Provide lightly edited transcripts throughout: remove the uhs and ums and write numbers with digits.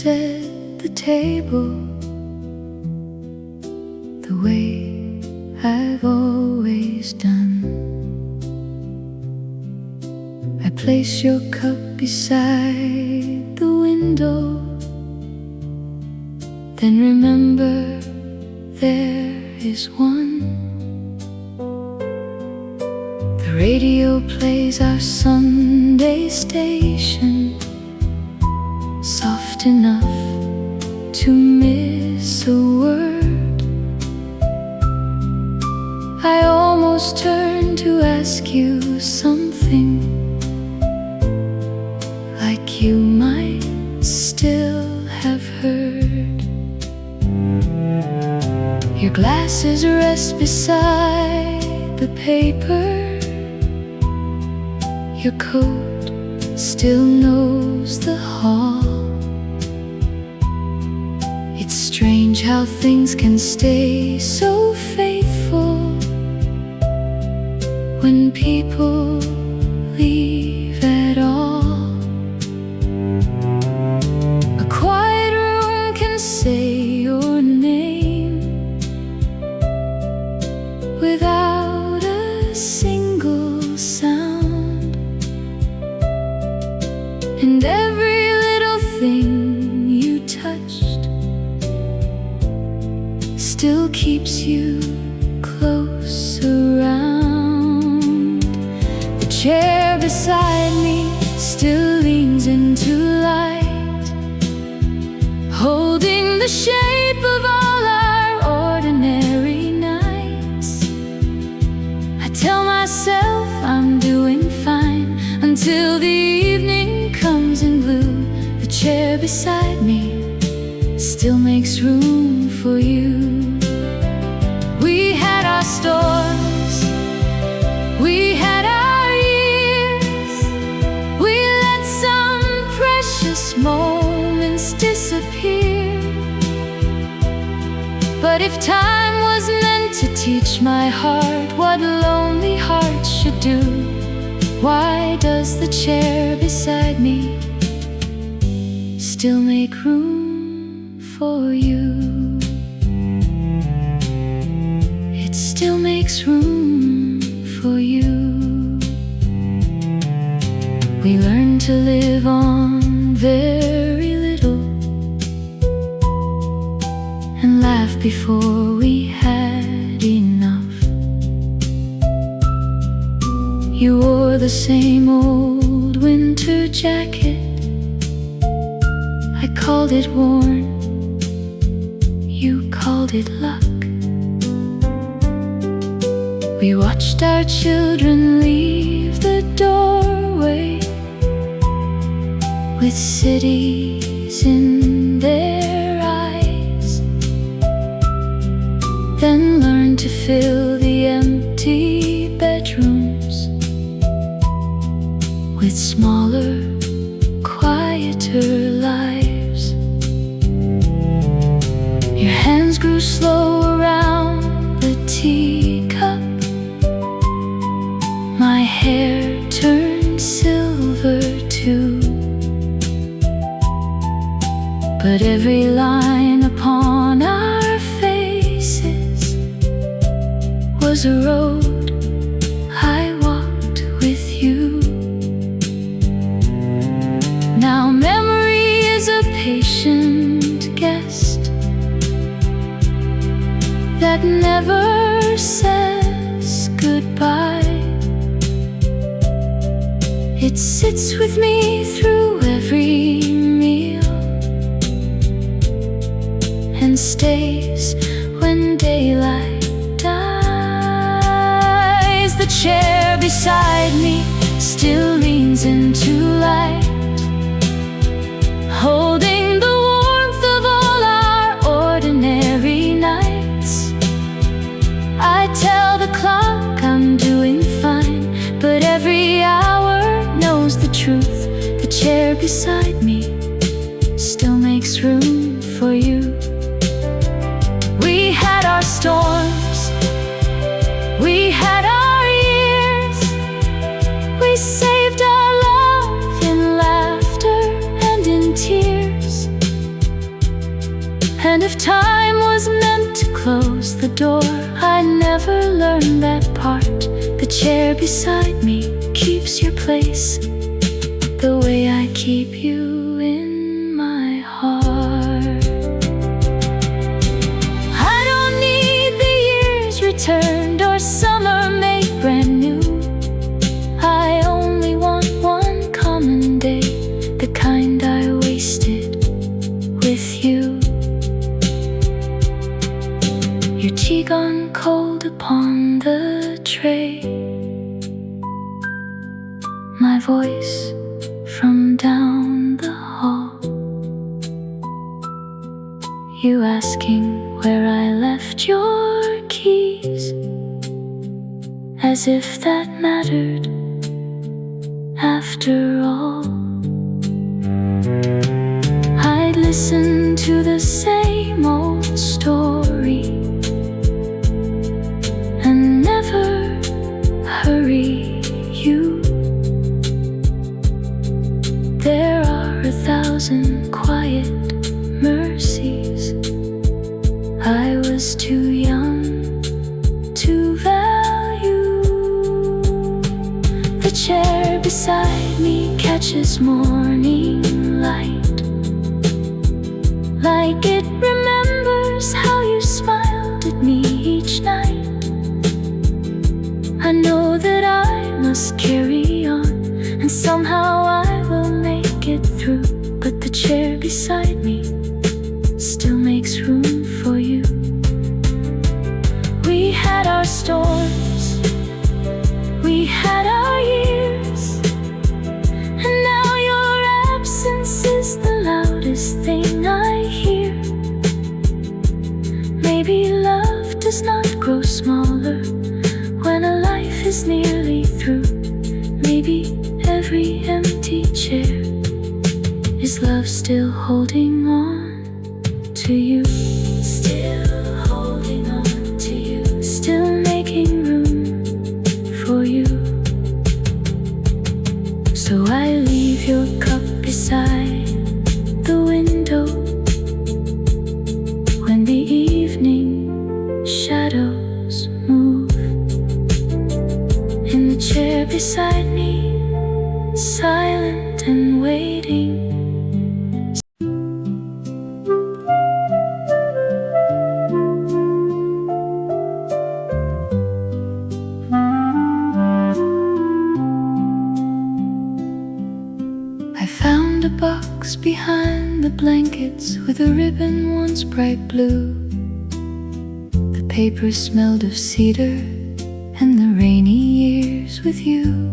set the table the way I've always done. I place your cup beside the window, then remember there is one. The radio plays our Sunday station, soft enough to miss a word. I almost turned to ask you something, like you might still have heard. Your glasses rest beside the paper. Your coat still knows the hall. It's strange how things can stay so faithful when people leave at all. A quiet room can say your name without a single sound, and every little thing you touched still keeps you close around. The chair beside me still leans into light, holding the shape of all our ordinary nights. I tell myself I'm doing fine until the evening comes in blue. The chair beside me still makes room for you. We had our storms, we had our years, we let some precious moments disappear. But if time was meant to teach my heart what lonely hearts should do, why does the chair beside me still make room for you? It still makes room for you. We learned to live on very little and laugh before we had enough. You wore the same old winter jacket. I called it worn, you called it luck. We watched our children leave the doorway with cities in their eyes, then learned to fill the empty bedrooms with smaller, quieter lives. Your hands grew slow around the teacup. My hair turned silver too. But every line upon our faces was a road I walked with you. Now memory is a patient guest that never says goodbye. It sits with me through every meal and stays when daylight dies. The chair beside me still leans into light, holding the warmth of all our ordinary nights. I tell the clock I'm doing fine, but every hour knows the truth. The chair beside me still makes room for you. We had our storms, we had our years, we saved our love in laughter and in tears. And if time was meant to close the door, I never learned that part. The chair beside me keeps your place, the way I keep you in my heart. I don't need the years returned or summer made brand new. I only want one common day, the kind I wasted with you. Your tea gone cold upon the tray, my voice from down the hall, you asking where I left your keys, as if that mattered after all. I'd listen to the same old story and never hurry you. There are 1,000 quiet mercies I was too young to value. The chair beside me catches morning light, like it remembers how you smiled at me each night. I know that I must carry on, and somehow I will make it through. But the chair beside me still makes room for you. We had our storms, we had our years, and now your absence is the loudest thing I hear. Maybe love does not grow smaller when a life is nearly through. Maybe every empty chair is love still holding on to you. Still holding on to you. Still making room for you. So I leave your cup beside the window when the evening shadows move. In the chair beside me, silent and waiting. I found a box behind the blankets with a ribbon once bright blue. The paper smelled of cedar and the rainy years with you.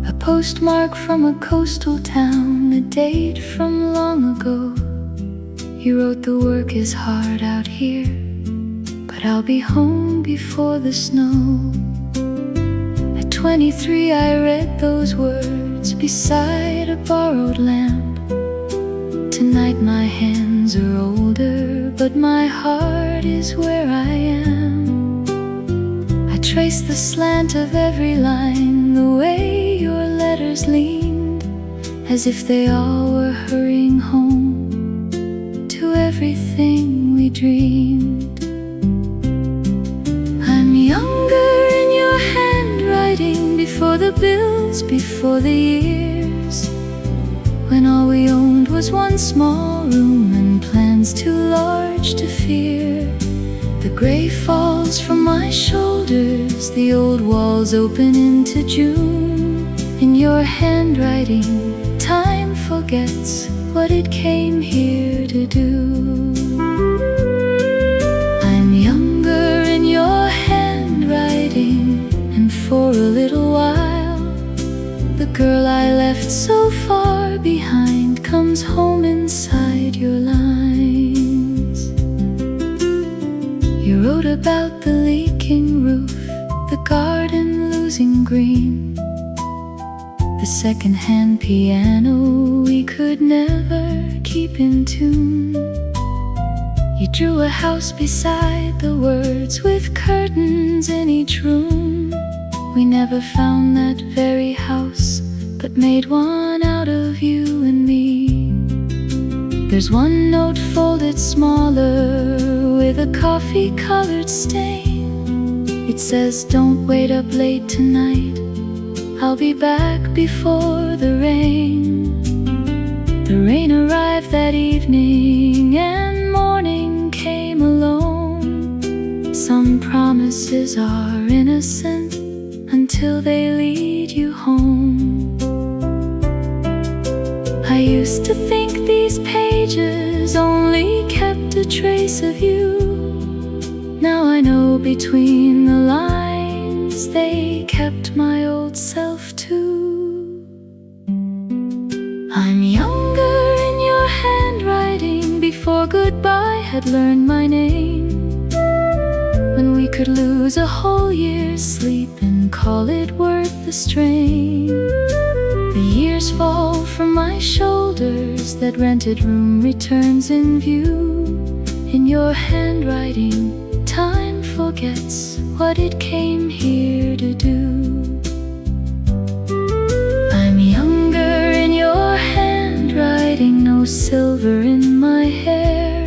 A postmark from a coastal town, a date from long ago. You wrote the work is hard out here, but I'll be home before the snow. At 23 I read those words beside a borrowed lamp. Tonight my hands are older, but my heart is where I am. I trace the slant of every line, the way your letters leaned, as if they all were hurrying home to everything we dreamed. I'm younger in your handwriting, before the bills, before the years, when all we owned was one small room and plans too large to fear. The gray falls from my shoulders, the old walls open into June. In your handwriting, time forgets what it came here to do. I'm younger in your handwriting, and for a little while, the girl I left so far behind comes home inside your lines. You wrote about the leaking roof, the garden losing green, the second-hand piano we could never keep in tune. You drew a house beside the words with curtains in each room. We never found that very house, but made one out of you and me. There's one note folded smaller with a coffee-colored stain. It says, don't wait up late tonight, I'll be back before the rain. The rain arrived that evening and morning came alone. Some promises are innocent until they lead you home. I used to think these pages only kept a trace of you. Now I know between the lines they kept my old self too. I'm younger in your handwriting before goodbye had learned my name. When we could lose a whole year's sleep and call it worth the strain. The years fall from my shoulders, that rented room returns in view. In your handwriting, time forgets what it came here to do. I'm younger in your handwriting, no silver in my hair.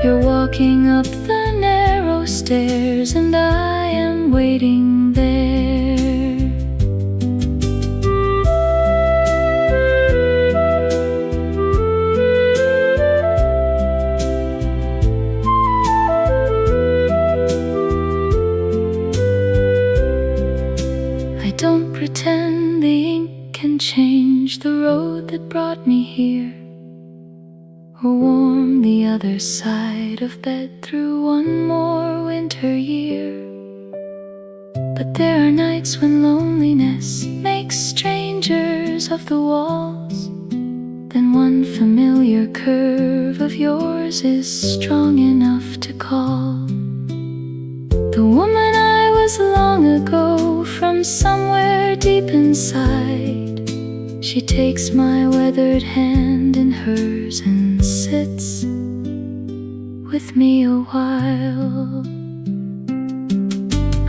You're walking up the narrow stairs and I am waiting there. Don't pretend the ink can change the road that brought me here, or warm the other side of bed through one more winter year. But there are nights when loneliness makes strangers of the walls. Then one familiar curve of yours is strong enough to call the woman I was long ago from somewhere deep inside. She takes my weathered hand in hers and sits with me a while.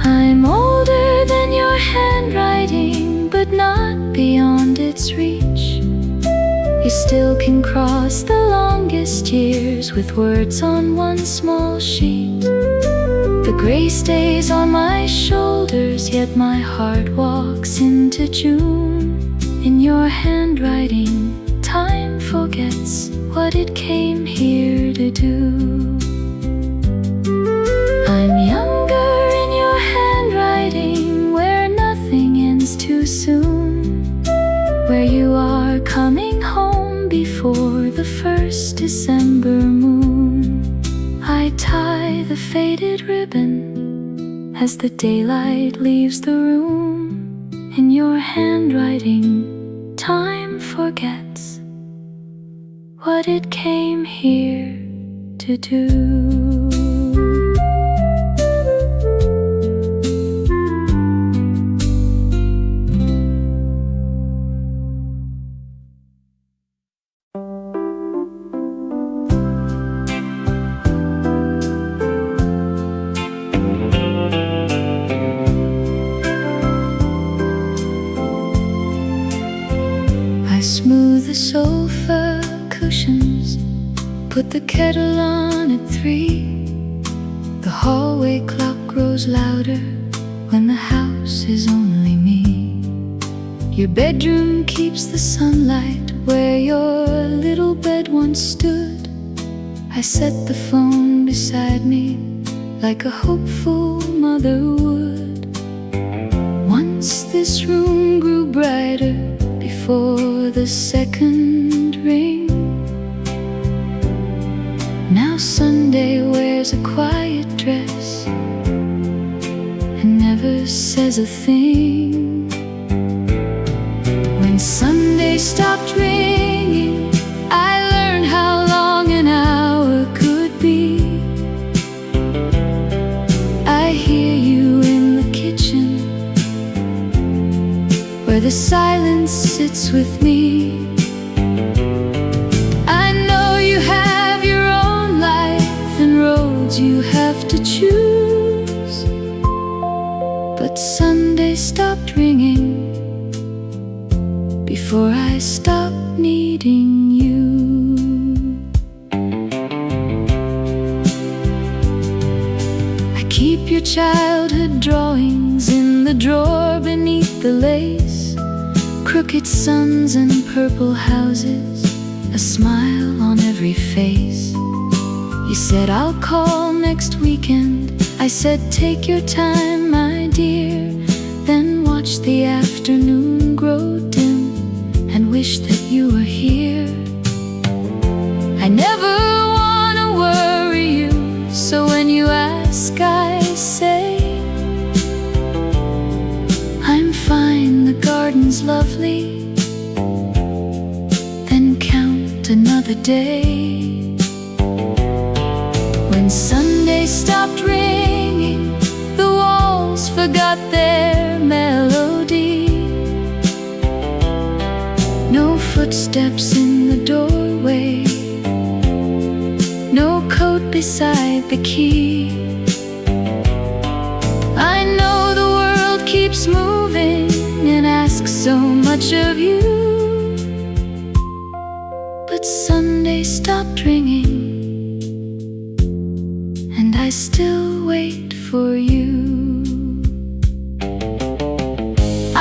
I'm older than your handwriting, but not beyond its reach. You still can cross the longest years with words on one small sheet. The gray stays on my shoulders, yet my heart walks into June. In your handwriting, time forgets what it came here to do. I'm younger in your handwriting, where nothing ends too soon, where you are coming home before the first December moon. I tie the faded ribbon as the daylight leaves the room. In your handwriting, time forgets what it came here to do. Smooth the sofa cushions, put the kettle on at 3. The hallway clock grows louder when the house is only me. Your bedroom keeps the sunlight where your little bed once stood. I set the phone beside me like a hopeful mother would. Once this room grew brighter before the second ring. Now Sunday wears a quiet dress and never says a thing. When Sunday stopped ringing, I learned how long an hour could be. I hear you in the kitchen, where the silence sits with me. I know you have your own life and roads you have to choose, but Sunday stopped ringing before I stopped needing you. your childhood drawings in the drawer beneath the lace. Crooked suns and purple houses, a smile on every face. You said I'll call next weekend. I said take your time, my dear. Then watch the afternoon grow dim and wish that you were here. I never wanna worry you, so when you ask I say I'm fine, the garden's lovely. Then count another day. When Sunday stopped ringing, the walls forgot their melody. No footsteps in the doorway, no coat beside the key. I know the world keeps moving and asks so much of you, but Sunday stopped ringing and I still wait for you.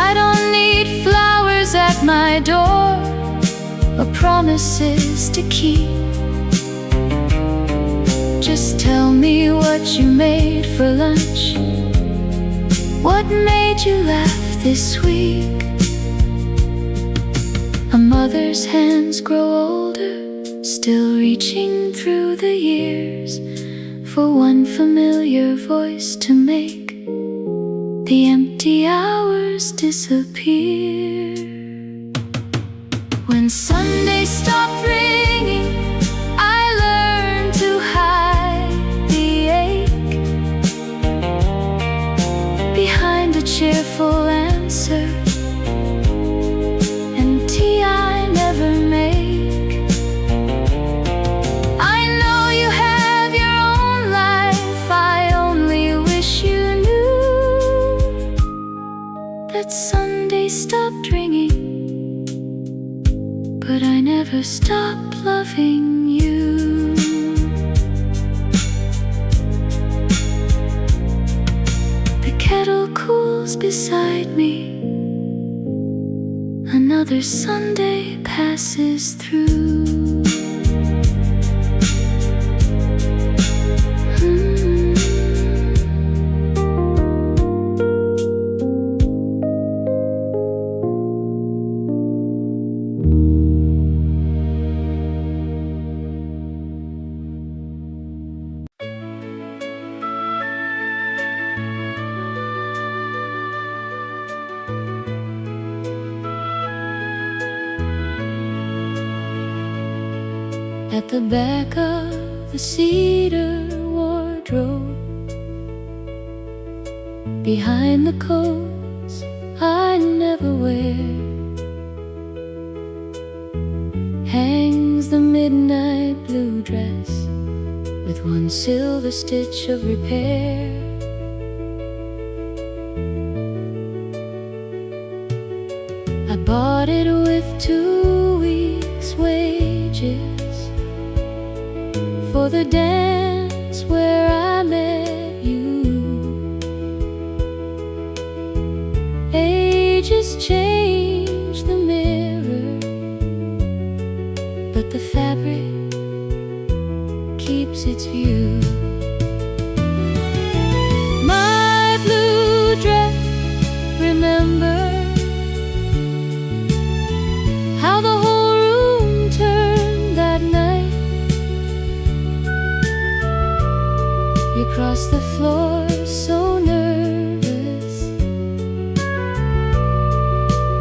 I don't need flowers at my door or promises to keep. Just tell me what you made for lunch, what made you laugh this week. A mother's hands grow older, still reaching through the years for one familiar voice to make the empty hours disappear. When Sunday stopped ringing, I learned to hide the ache behind a cheerful answer and tea I never make. I know you have your own life, I only wish you knew that Sunday stopped ringing, but I never stopped loving you. The kettle cools beside me, another Sunday passes through. At the back of the cedar wardrobe, behind the coats I never wear, hangs the midnight blue dress with one silver stitch of repair. I bought it with 2 weeks' wages for the dance where I met you. Ages change the mirror, but the fabric keeps its view. My blue dress, remember how the whole room turned that night. You crossed the floor so nervous,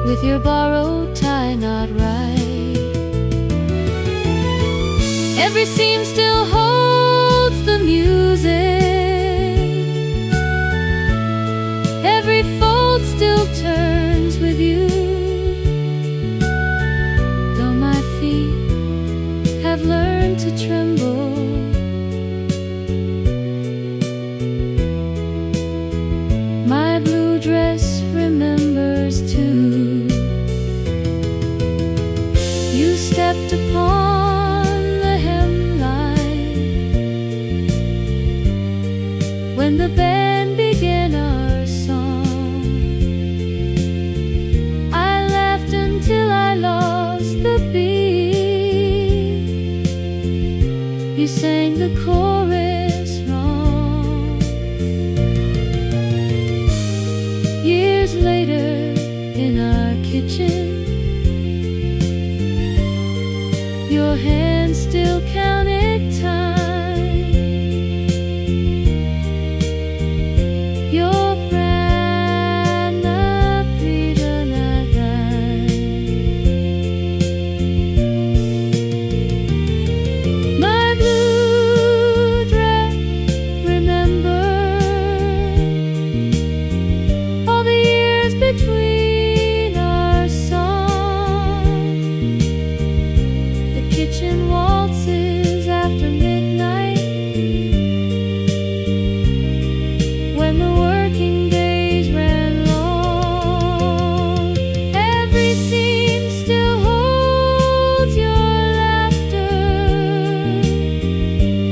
with your borrowed tie not right. Every seam still holds the music, every fold still turns with you. Though my feet have learned to tremble, my blue dress remembers too. You stepped upon the hemline when the band You sang the chorus wrong. Years later in our kitchen, your hand still counted time. Your brand my blue dress, remember all the years between our songs, the kitchen waltzes after midnight, when the working days ran long. Every scene still holds your laughter,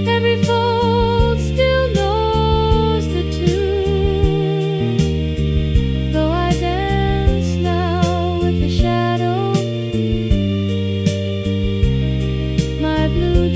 every fold still knows the tune. Though I dance now with the shadow, my blue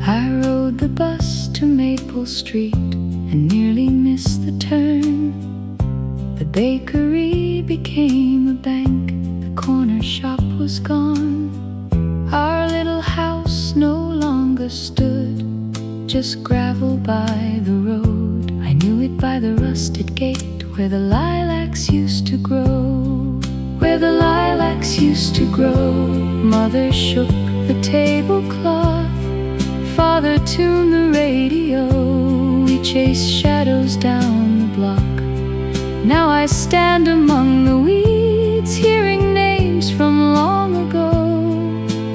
I rode the bus to Maple Street and nearly missed the turn. The bakery became a bank, the corner shop was gone. Our little house no longer stood, just gravel by the road. I knew it by the rusted gate where the lilacs used to grow. Where the lilacs used to grow. Mother shook the tablecloth, Father tuned the radio. We chased shadows down the block. Now I stand among the weeds, hearing names from long ago.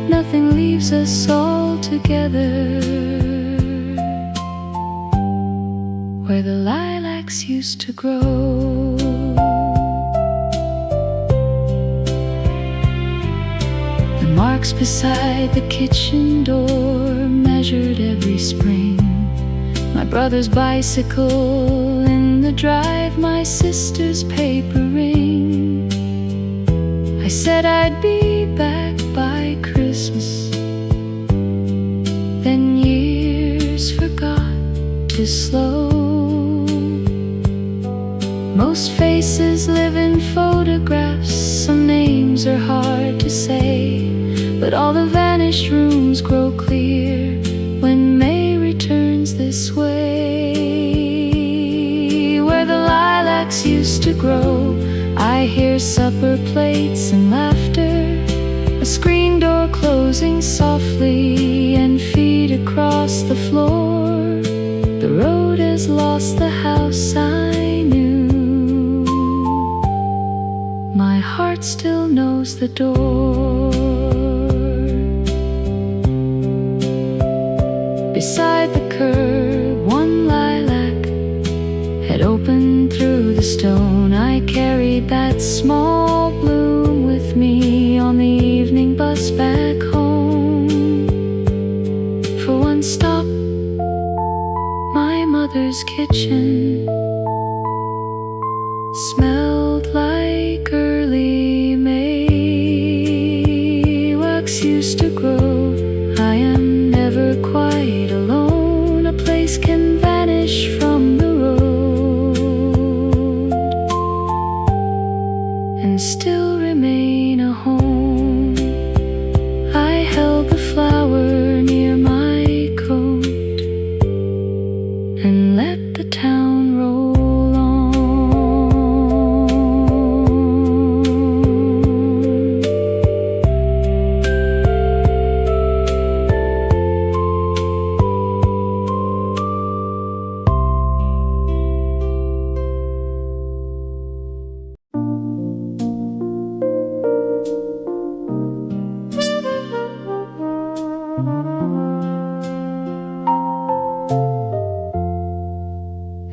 Nothing leaves us all together. Where the lilacs used to grow. The marks beside the kitchen door measured every spring. My brother's bicycle in the drive, my sister's paper ring. I said I'd be back by Christmas. Then years forgot to slow. Most faces live in photographs, some names are hard to say, but all the vanished rooms grow clear when May returns this way. Where the lilacs used to grow, I hear supper plates and laughter, a screen door closing softly, and feet across the floor. The road has lost the house I knew. My heart still knows the door. Beside the curb, one lilac had opened through the stone. I carried that small bloom with me on the evening bus back home. For one stop, my mother's kitchen smelled like early May. Wax used to grow. I am never quite alone. A place can vanish from the road and still remain a home. I held the flower near my coat and let the town roll on.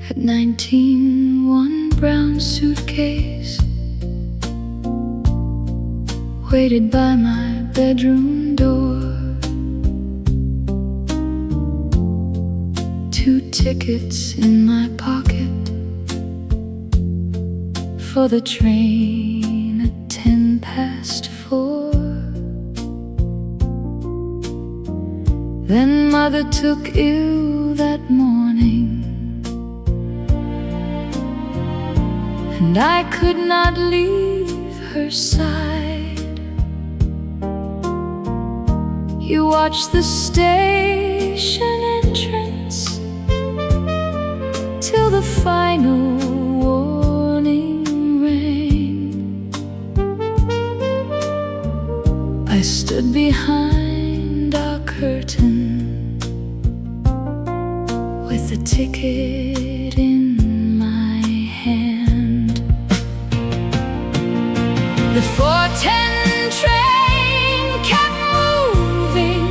At 19, one brown suitcase waited by my bedroom door. 2 tickets in my pocket for the train at 4:10. Then Mother took ill that morning, and I could not leave her side. You watched the station entrance till the final warning rang. I stood behind our curtain with the ticket in my hand. The 4:10 train kept moving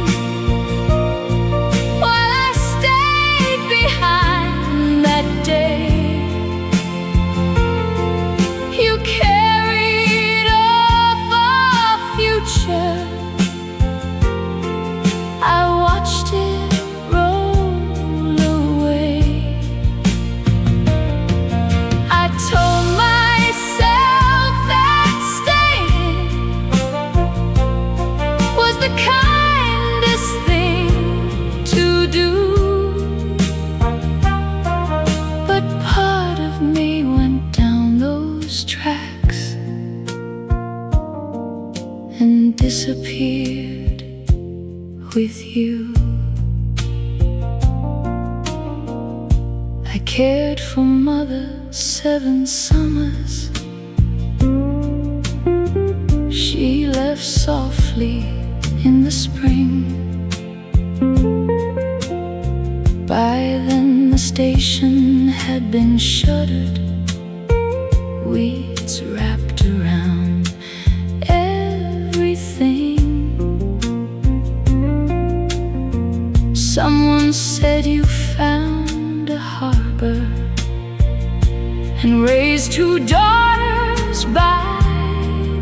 while I stayed behind that day. You carried off our future. I watched it roll away. I told myself that staying with you. I cared for mother 7 summers. She left softly in the spring. By then the station had been shuttered, weeds wrapped around everything. Someone said you found a harbor and raised 2 daughters by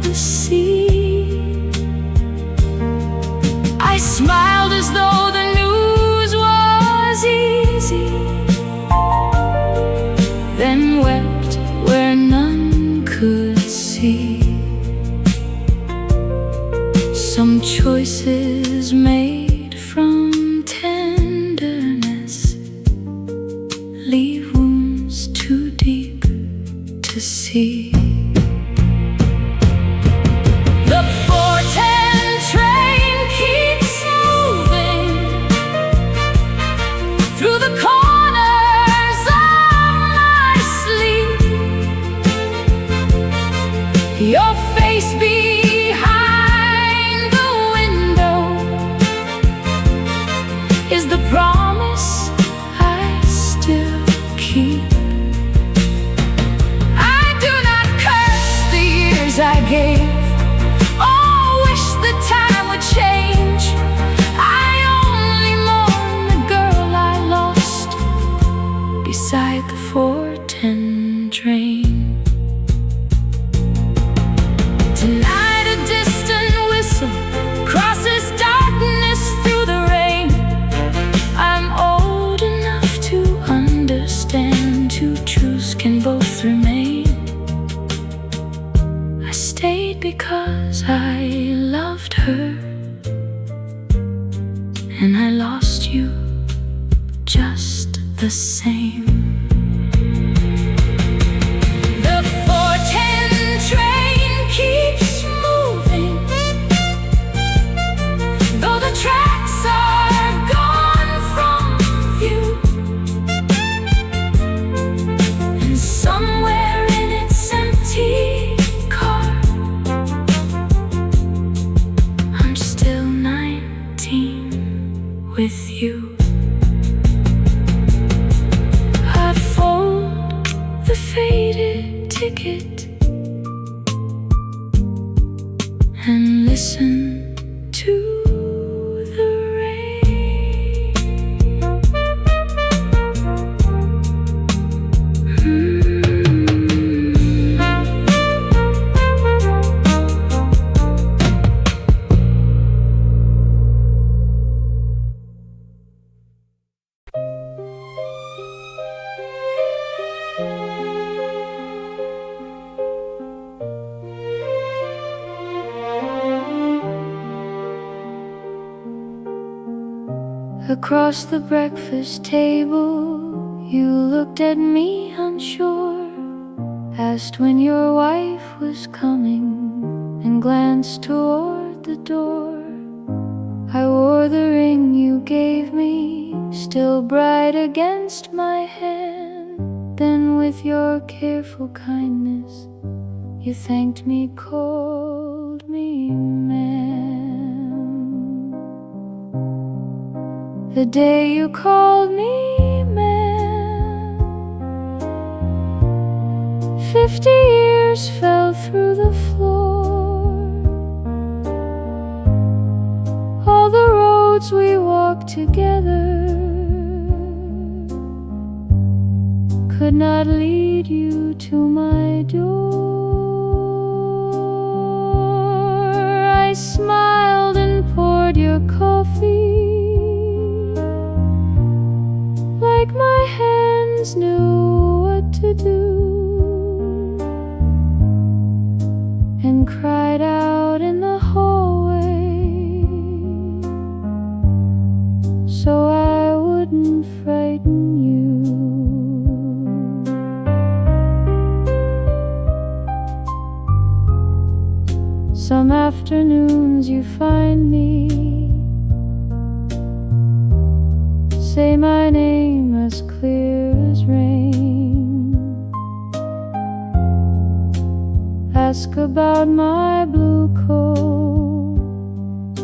the sea. I smiled as though the news was easy, then wept where none could see. Some choices made from tenderness leave wounds too deep to see. The 4:10 train keeps moving through the corners of my sleep. Your face behind the window is the promise I still keep. I do not curse the years I gave, or wish the time would change. I only mourn the girl I lost beside the 4:10 train. Tonight a distant whistle crosses darkness through the rain. I'm old enough to understand 2 truths can both remain. I stayed because I loved her, and I lost you just the same. The 4:10 train keeps moving, though the tracks are gone from view. And somewhere in its empty car, I'm still 19 with you. I fold the faded ticket and listen to the rain. Across the breakfast table, you looked at me unsure, asked when your wife was coming, and glanced toward the door. I wore the ring you gave me, still bright against my hand. Then with your careful kindness, you thanked me, called me ma'am. The day you called me ma'am, 50 years fell through the floor. All the roads we walked together could not lead you to my door. I smiled and poured your coffee like my hands knew what to do, and cried out in the hallway so I wouldn't frighten you. Some afternoons you find me say my name as clear as rain. Ask about my blue coat,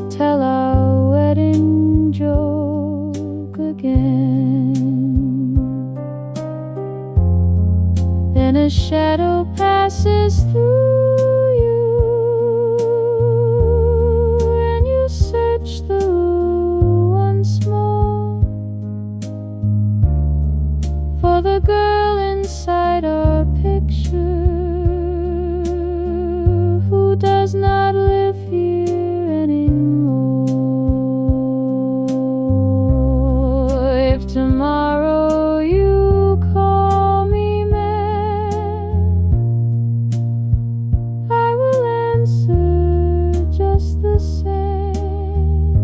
tell our wedding joke again. Then a shadow passes through you, and you search the room once more for the girl inside our picture who does not live here anymore. If tomorrow you call me mad, I will answer just the same.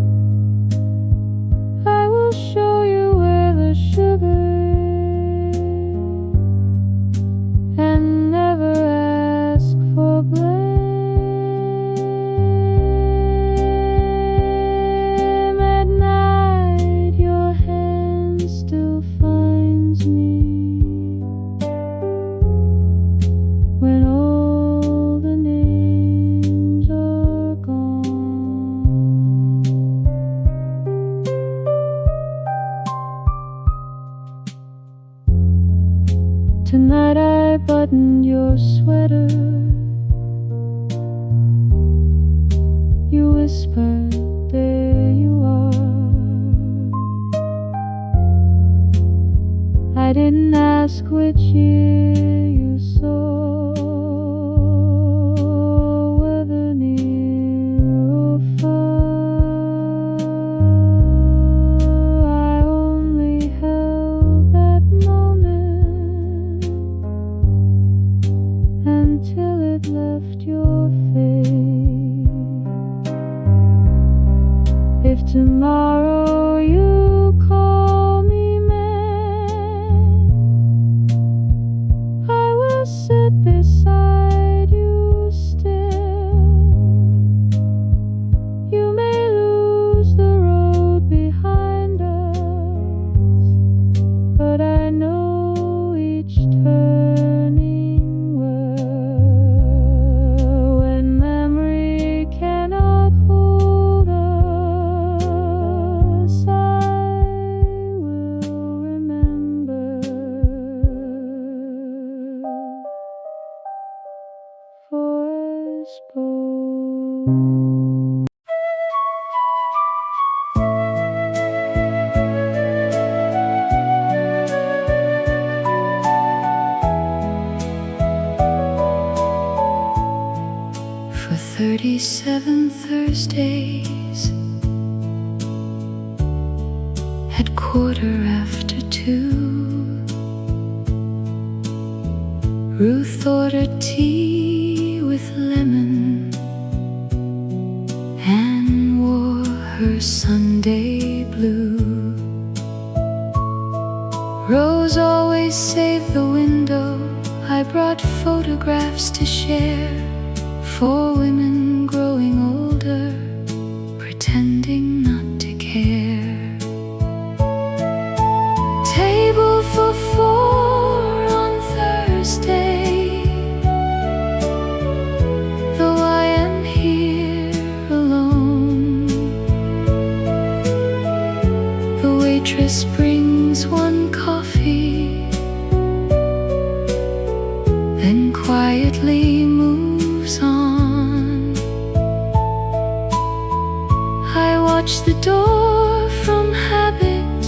I will show you where the sugar and never ask for blame. At night your hand still finds me when all the names are gone. Tonight I buttoned your sweater. You whispered, there you are. I didn't ask which year you saw, whether near or far. I only held that moment until it left your face. If tomorrow you call me mad, I will sit beside you still. You may lose the road behind us, but I know each turning well. When memory cannot hold us, I will remember. Forest bowl. For 37 Thursdays at 2:15, Ruth ordered tea with lemon and wore her Sunday blue. Rose always saved the window. I brought photographs to share for women growing older, pretending not to care. Table for 4 on Thursday, though I am here alone. The waitress brings one coffee, then quietly moves on. I watch the door from habit.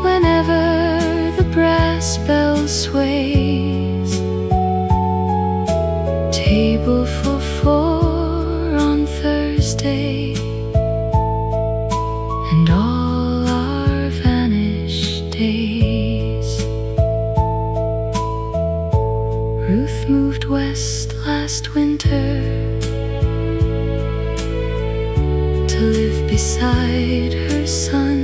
Whenever the brass bell sways, table for 4 on Thursday, and all our vanished days. Ruth moved west last winter to live beside her son.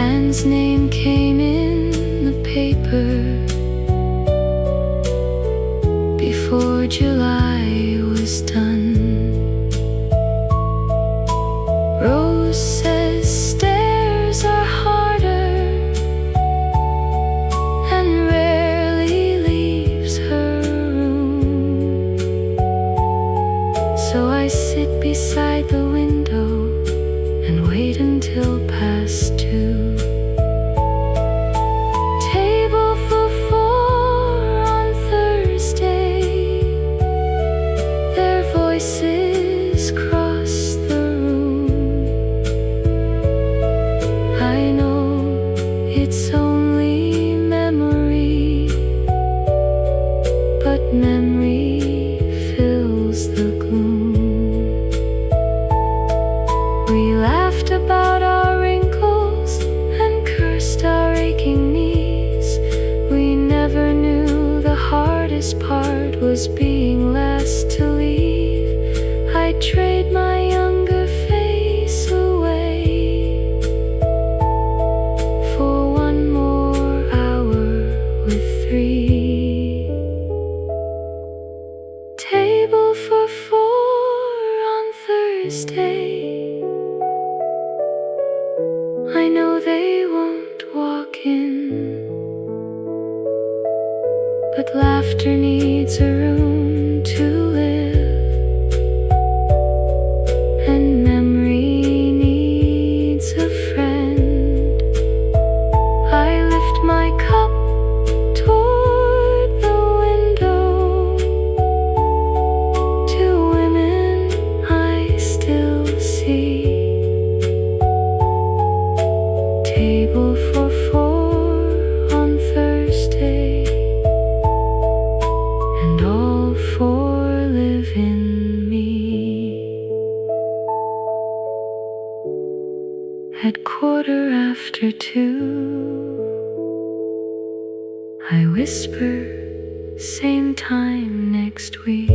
Anne's name came in the paper before July was done. Rose says stairs are harder and rarely leaves her room. So I sit beside the window and wait until past 2. Table for 4 on Thursday. Their voices cross the room. I know it's only memory, but memory fills the gloom. We laughed about our wrinkles and cursed our aching knees. We never knew the hardest part was being last to leave. I'd trade my younger face away for one more hour with 3. Table for 4 on Thursday. I know they won't walk in, but laughter needs a room to live, and memory needs a friend. I lift my cup toward the window, to women I still see. Table for 4 on Thursday, and all 4 live in me. At 2:15, I whisper, same time next week.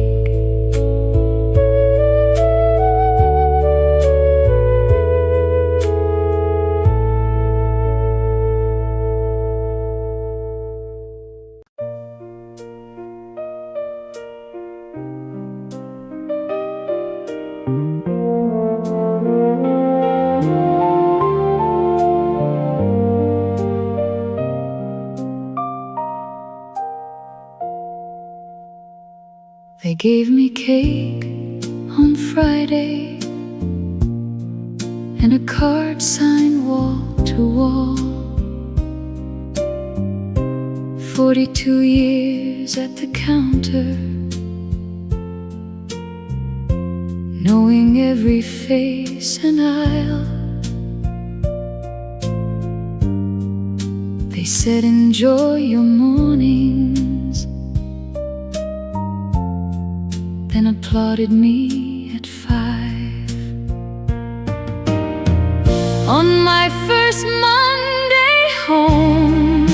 They gave me cake on Friday and a card signed wall to wall. 42 years at the counter, knowing every face and aisle. They said enjoy your mornings, then applauded me at 5. On my first Monday home,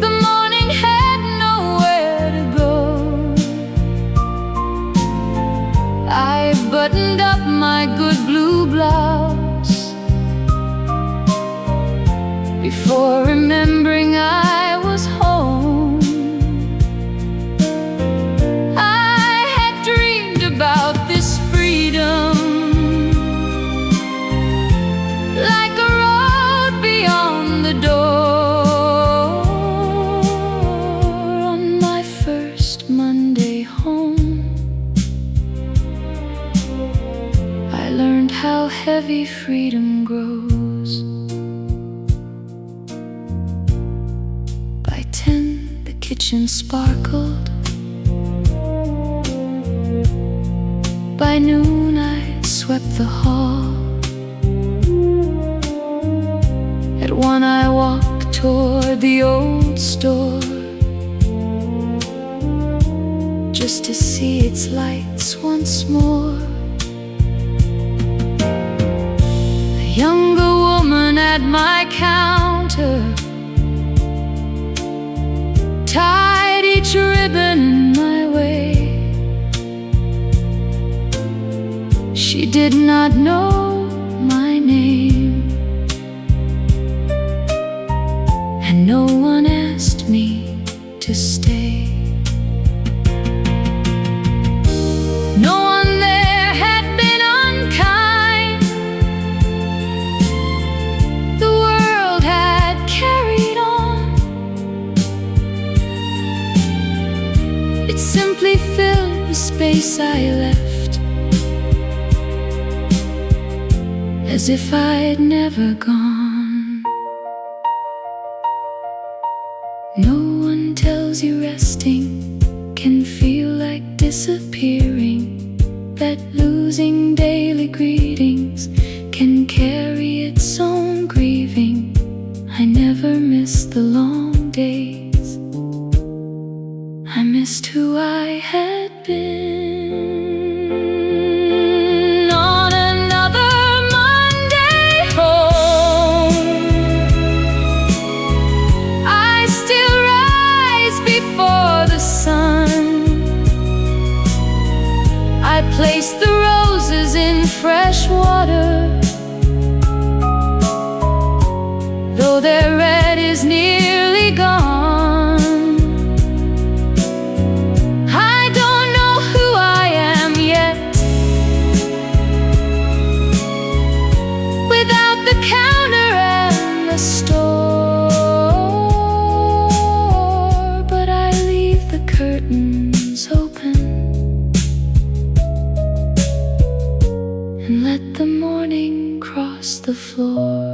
the morning had nowhere to go. I buttoned up my good blue blouse before remembering I was home. About this freedom, like a road beyond the door. On my first Monday home, I learned how heavy freedom grows. By 10, the kitchen sparkled. By noon I swept the hall. At 1 I walked toward the old store, just to see its lights once more. A younger woman at my counter tied each ribbon in my way. She did not know my name, and no one asked me to stay. No one there had been space I left, as if I'd never gone. No one tells you resting can feel like disappearing, that losing daily greetings can carry its own grieving. I never missed the long days, I missed who I had been. On another Monday home, I still rise before the sun. I place the roses in fresh water, though their red is nearly gone. I don't know who I am yet, without the counter and the store, but I leave the curtains open and let the morning cross the floor.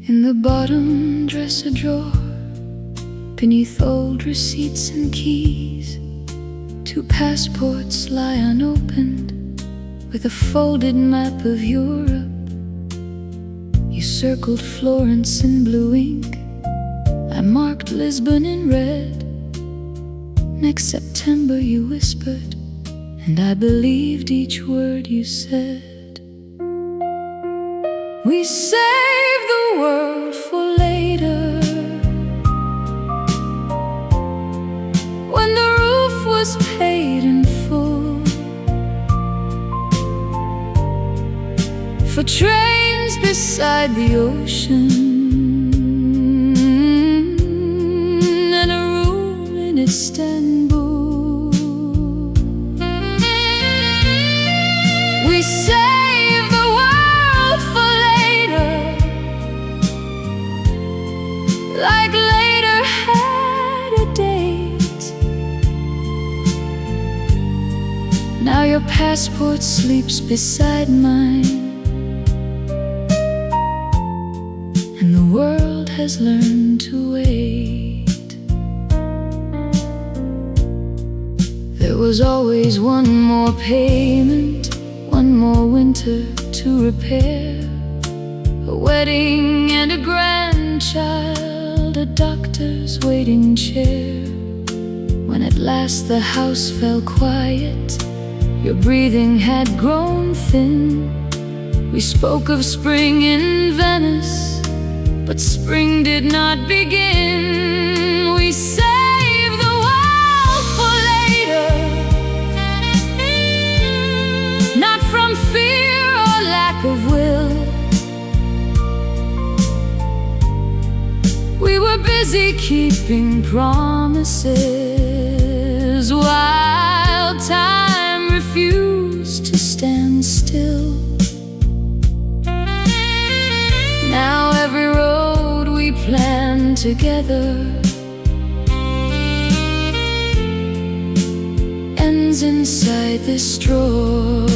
In the bottom dresser drawer, beneath old receipts and keys, 2 passports lie unopened, with a folded map of Europe. You circled Florence in blue ink, I marked Lisbon in red. Next September you whispered, and I believed each word you said. We saved the world for later, when the roof was paid in full, for trains beside the ocean, and a room in Istanbul. We saved the world for later, like later had a date. Now your passport sleeps beside mine, and the world has learned to wait. There was always one more payment, one more winter to repair, a wedding and a grandchild, a doctor's waiting chair. When at last the house fell quiet, your breathing had grown thin. We spoke of spring in Venice, but spring did not begin. We saved the world for later, not from fear or lack of will. We were busy keeping promises, while time refused to stand still. Now every road we plan together ends inside this drawer.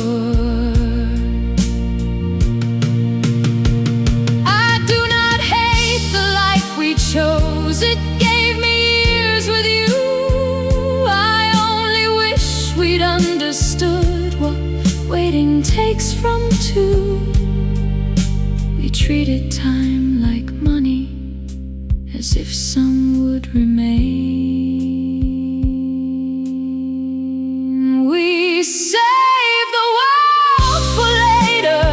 I do not hate the life we chose, it gave me years with you. I only wish we'd understood what waiting takes from two. We treated time like money, as if some would remain. We saved the world for later,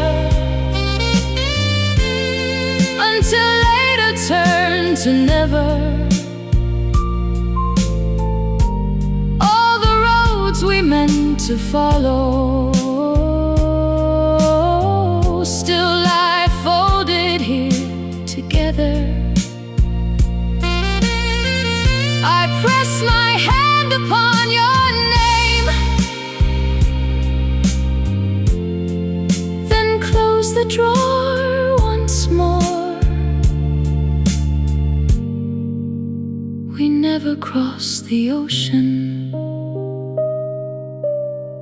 until later turned to never. to follow. Still lie folded here together. I press my hand upon your name, then close the drawer once more. We never crossed the ocean,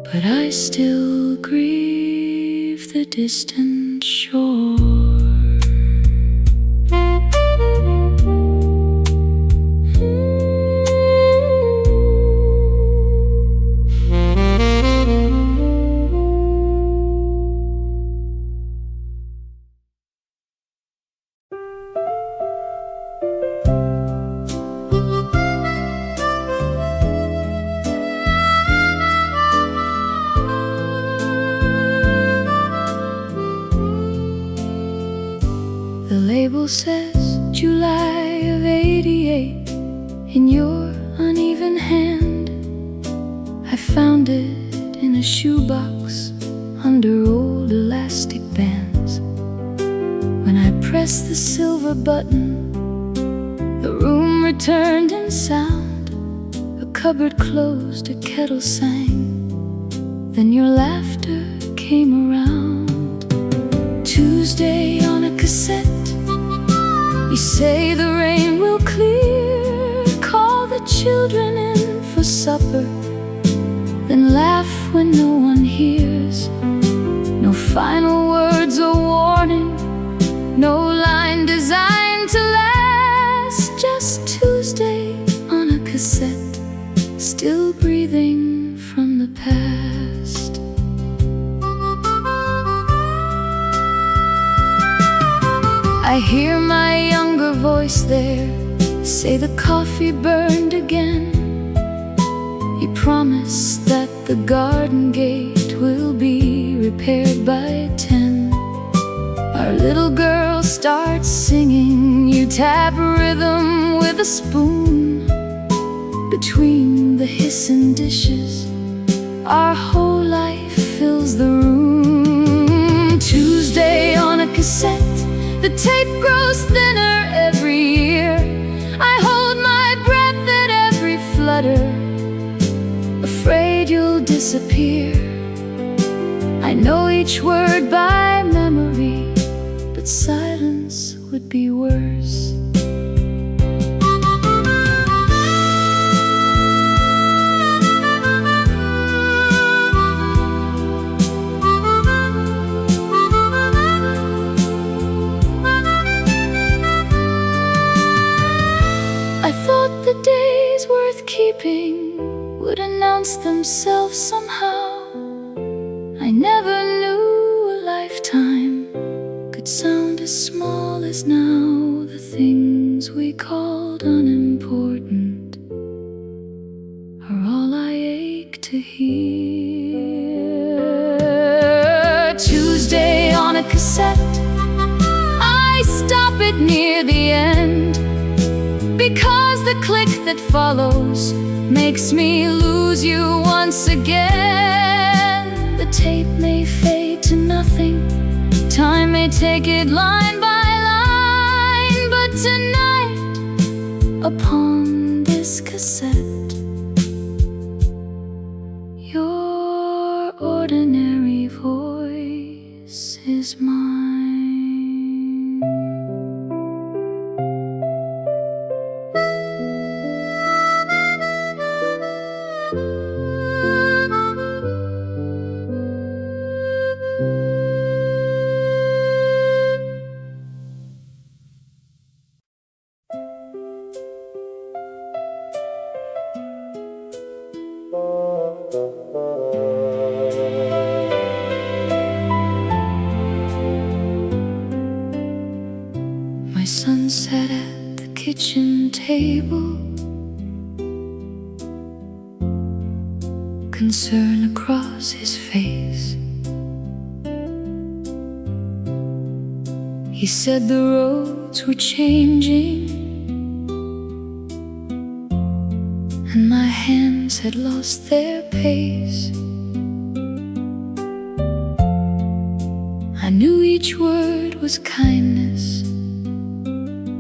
but I still grieve the distant shore. The label says July of '88 in your uneven hand. I found it in a shoebox under old elastic bands. When I pressed the silver button, the room returned in sound. A cupboard closed, a kettle sang, then your laughter came around. Tuesday on a cassette, you say the rain will clear. Call the children in for supper, then laugh when no one hears. No final words or warning, no line designed to last. Just Tuesday on a cassette, still breathing from the past. I hear my younger voice there say the coffee burned again. You promise that the garden gate will be repaired by 10. Our little girl starts singing. You tap rhythm with a spoon. Between the hissing dishes, our whole life fills the room. Tuesday on a cassette, the tape grows thinner every year. I hold my breath at every flutter, afraid you'll disappear. I know each word by memory, but silence would be worse. I thought the days worth keeping would announce themselves somehow. I never knew a lifetime could sound as small as now. The things we called unimportant are all I ache to hear. Tuesday on a cassette, I stop it near the end, because the click that follows makes me lose you once again. The tape may fade to nothing, time may take it line by line, but tonight, upon this cassette, your ordinary voice is mine. My son sat at the kitchen table, concern across his face. He said the roads were changing, and my hands had lost their pace. I knew each word was kindness.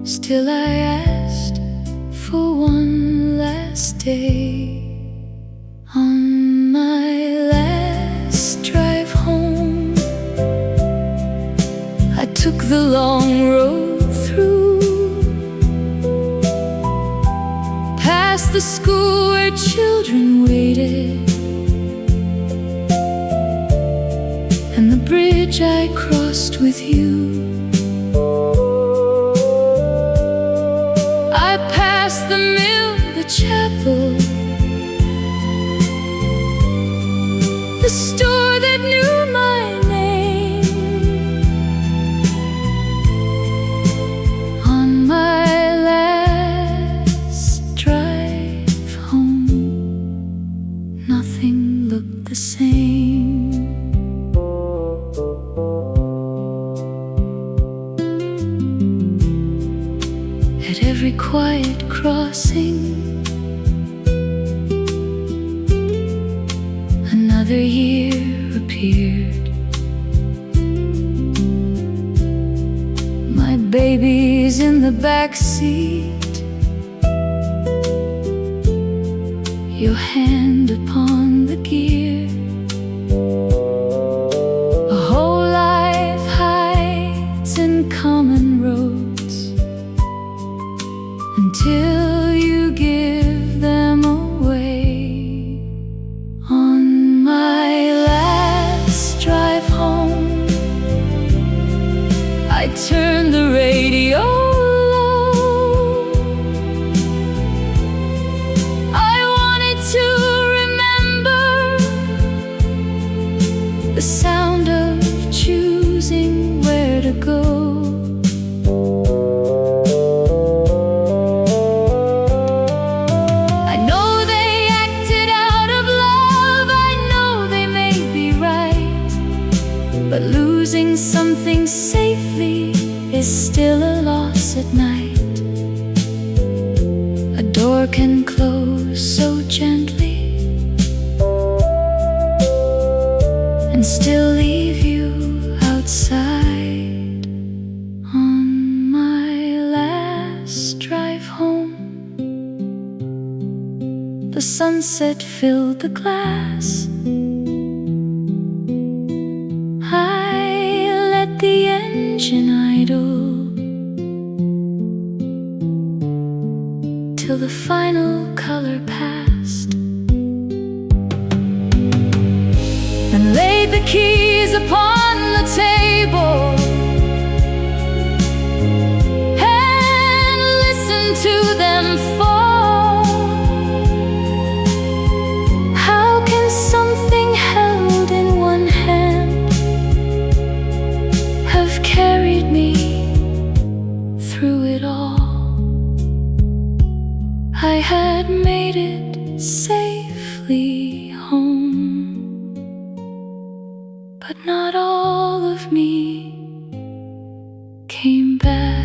Still I asked for one last day. On my last drive home, I took the long road through, past the school where children waited, and the bridge I crossed with you. I passed the mill, the chapel, the store that knew my name. On my last drive home, nothing looked the same. At every quiet crossing, another year appeared. My baby's in the back seat, your hand upon the gear. A whole life hides in common roads until you give them away. On my last drive home, I turned the radio low. I wanted to remember the sound of choosing where to go. But losing something safely is still a loss at night. A door can close so gently and still leave you outside. On my last drive home, the sunset filled the glass. The engine idle till the final color passed, and laid the keys upon the table and listened to them fall. How can something held in one hand have carried me through it all? I had made it safely home, but not all of me came back.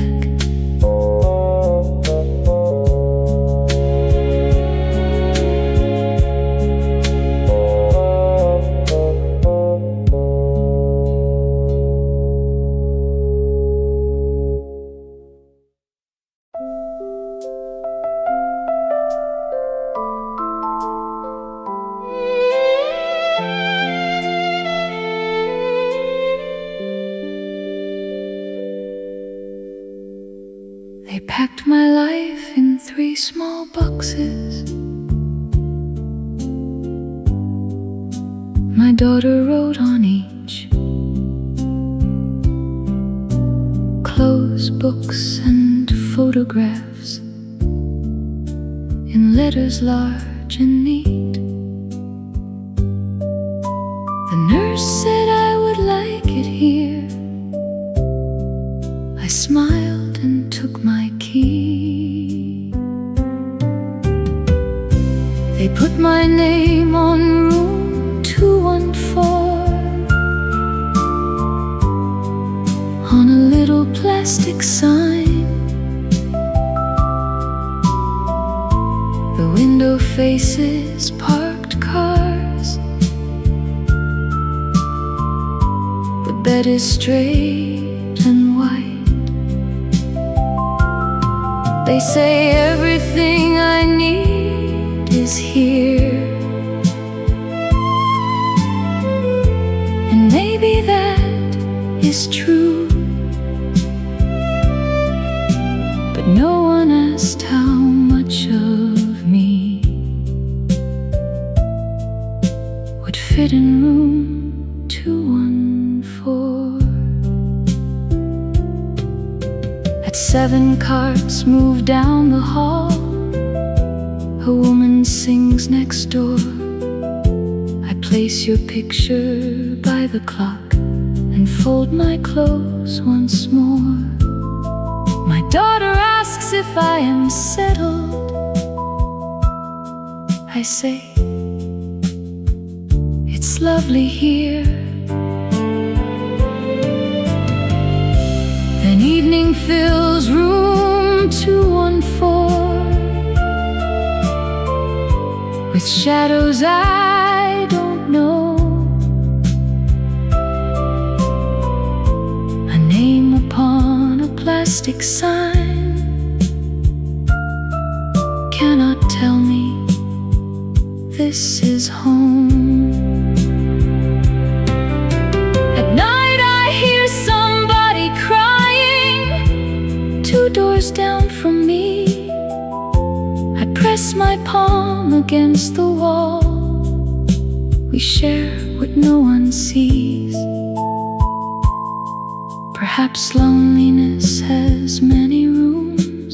They packed my life in 3 small boxes. My daughter wrote on each: clothes, books, and photographs, in letters large and neat. The nurse said I would like it here. I smiled and took my key. They put my name on room 214 on a little plastic sign. The window faces parked cars. The bed is straight and white. They say everything I need is here, and maybe that is true, but no one asked how much of me would fit in room 214. At 7, carts move down the hall. A woman sings next door. I place your picture by the clock and fold my clothes once more. My daughter asks if I am settled. I say, it's lovely here. Then evening fills room 214 with shadows I don't know. A name upon a plastic sign cannot tell me this is home. At night I hear somebody crying 2 doors down from me. I press my palm against the wall. We share what no one sees. Perhaps loneliness has many rooms,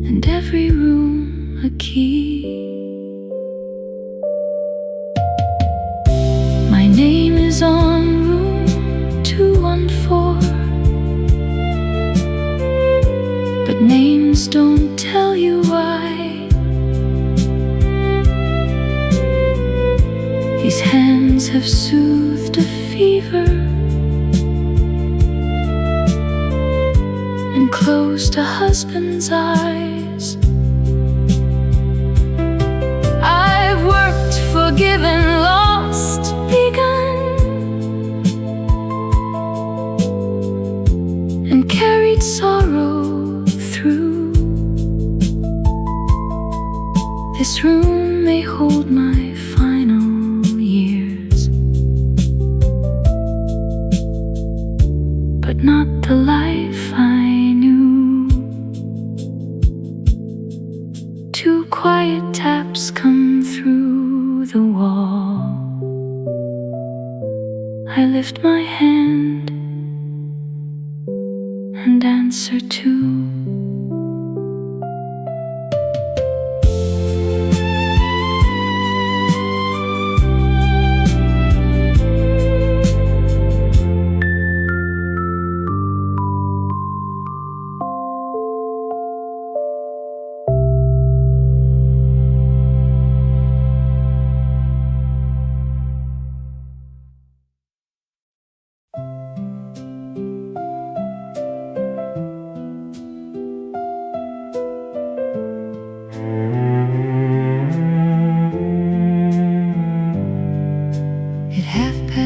and every room a key. My name is on room 214, but names don't tell you why. These hands have soothed a fever and closed a husband's eyes. I've worked, forgiven, lost, begun, and carried sorrow through. This room may hold my final years, but not the life I knew. 2 quiet taps come through the wall. I lift my hand and answer too.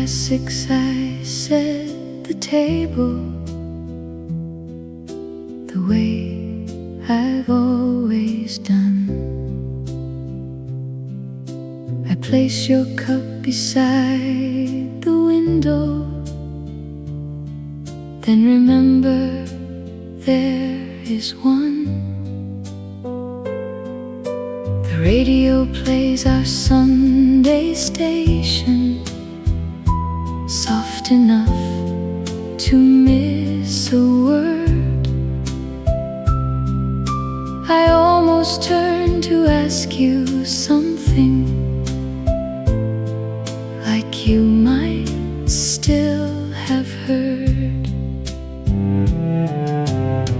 At 6:30 I set the table the way I've always done. I place your cup beside the window, then remember there is one. The radio plays our Sunday station, soft enough to miss a word. I almost turned to ask you something, like you might still have heard.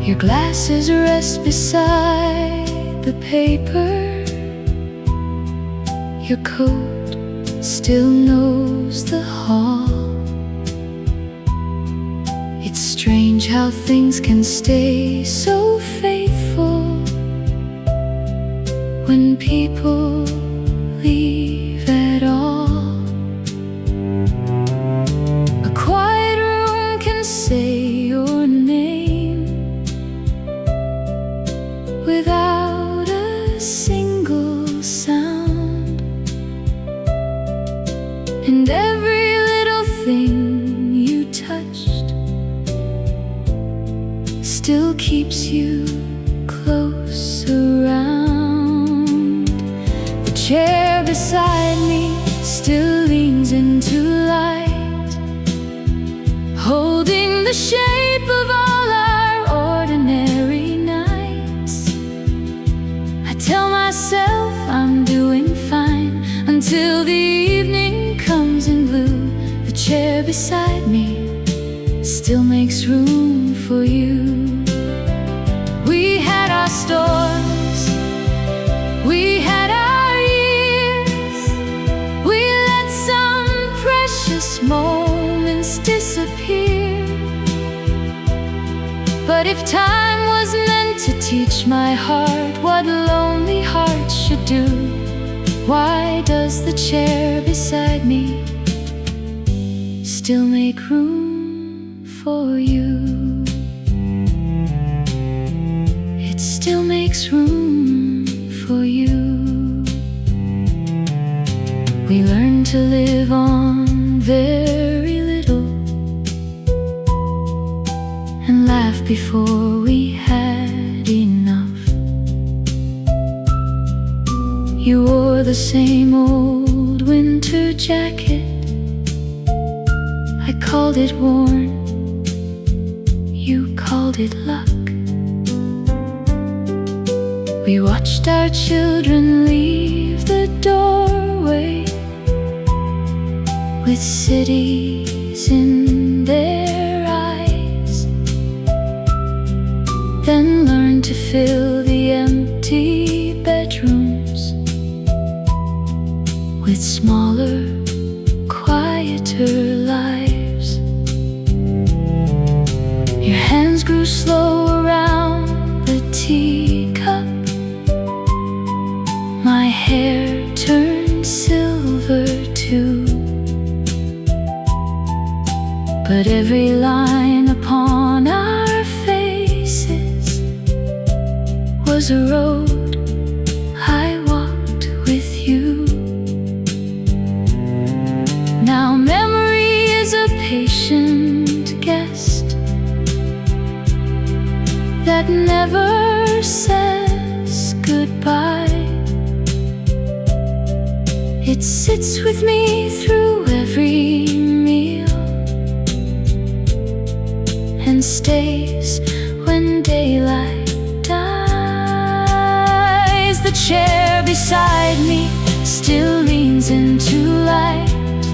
Your glasses rest beside the paper. Your coat still knows the hall. It's strange how things can stay so faithful when people leave at all. A And every little thing you touched still keeps you close around. The chair beside me still leans into light, holding the shape of all our ordinary nights. I tell myself I'm doing fine until the evening comes in blue. The chair beside me still makes room for you. We had our storms, we had our years, we let some precious moments disappear. But if time was meant to teach my heart what lonely hearts should do, why does the chair beside me still make room for you? It still makes room for you. We learned to live on very little and laugh before we had enough. You wore the same old winter jacket. I called it worn, you called it luck. We watched our children leave the doorway with cities in their eyes, then learned to fill the empty bedrooms with smaller, quieter lives. Your hands grew slow around the teacup, my hair turned silver too. But every line upon our faces was a road I walked with you. Now memory is a patient guest that never says goodbye. It sits with me through every meal and stays when daylight dies. The chair beside me still leans into light,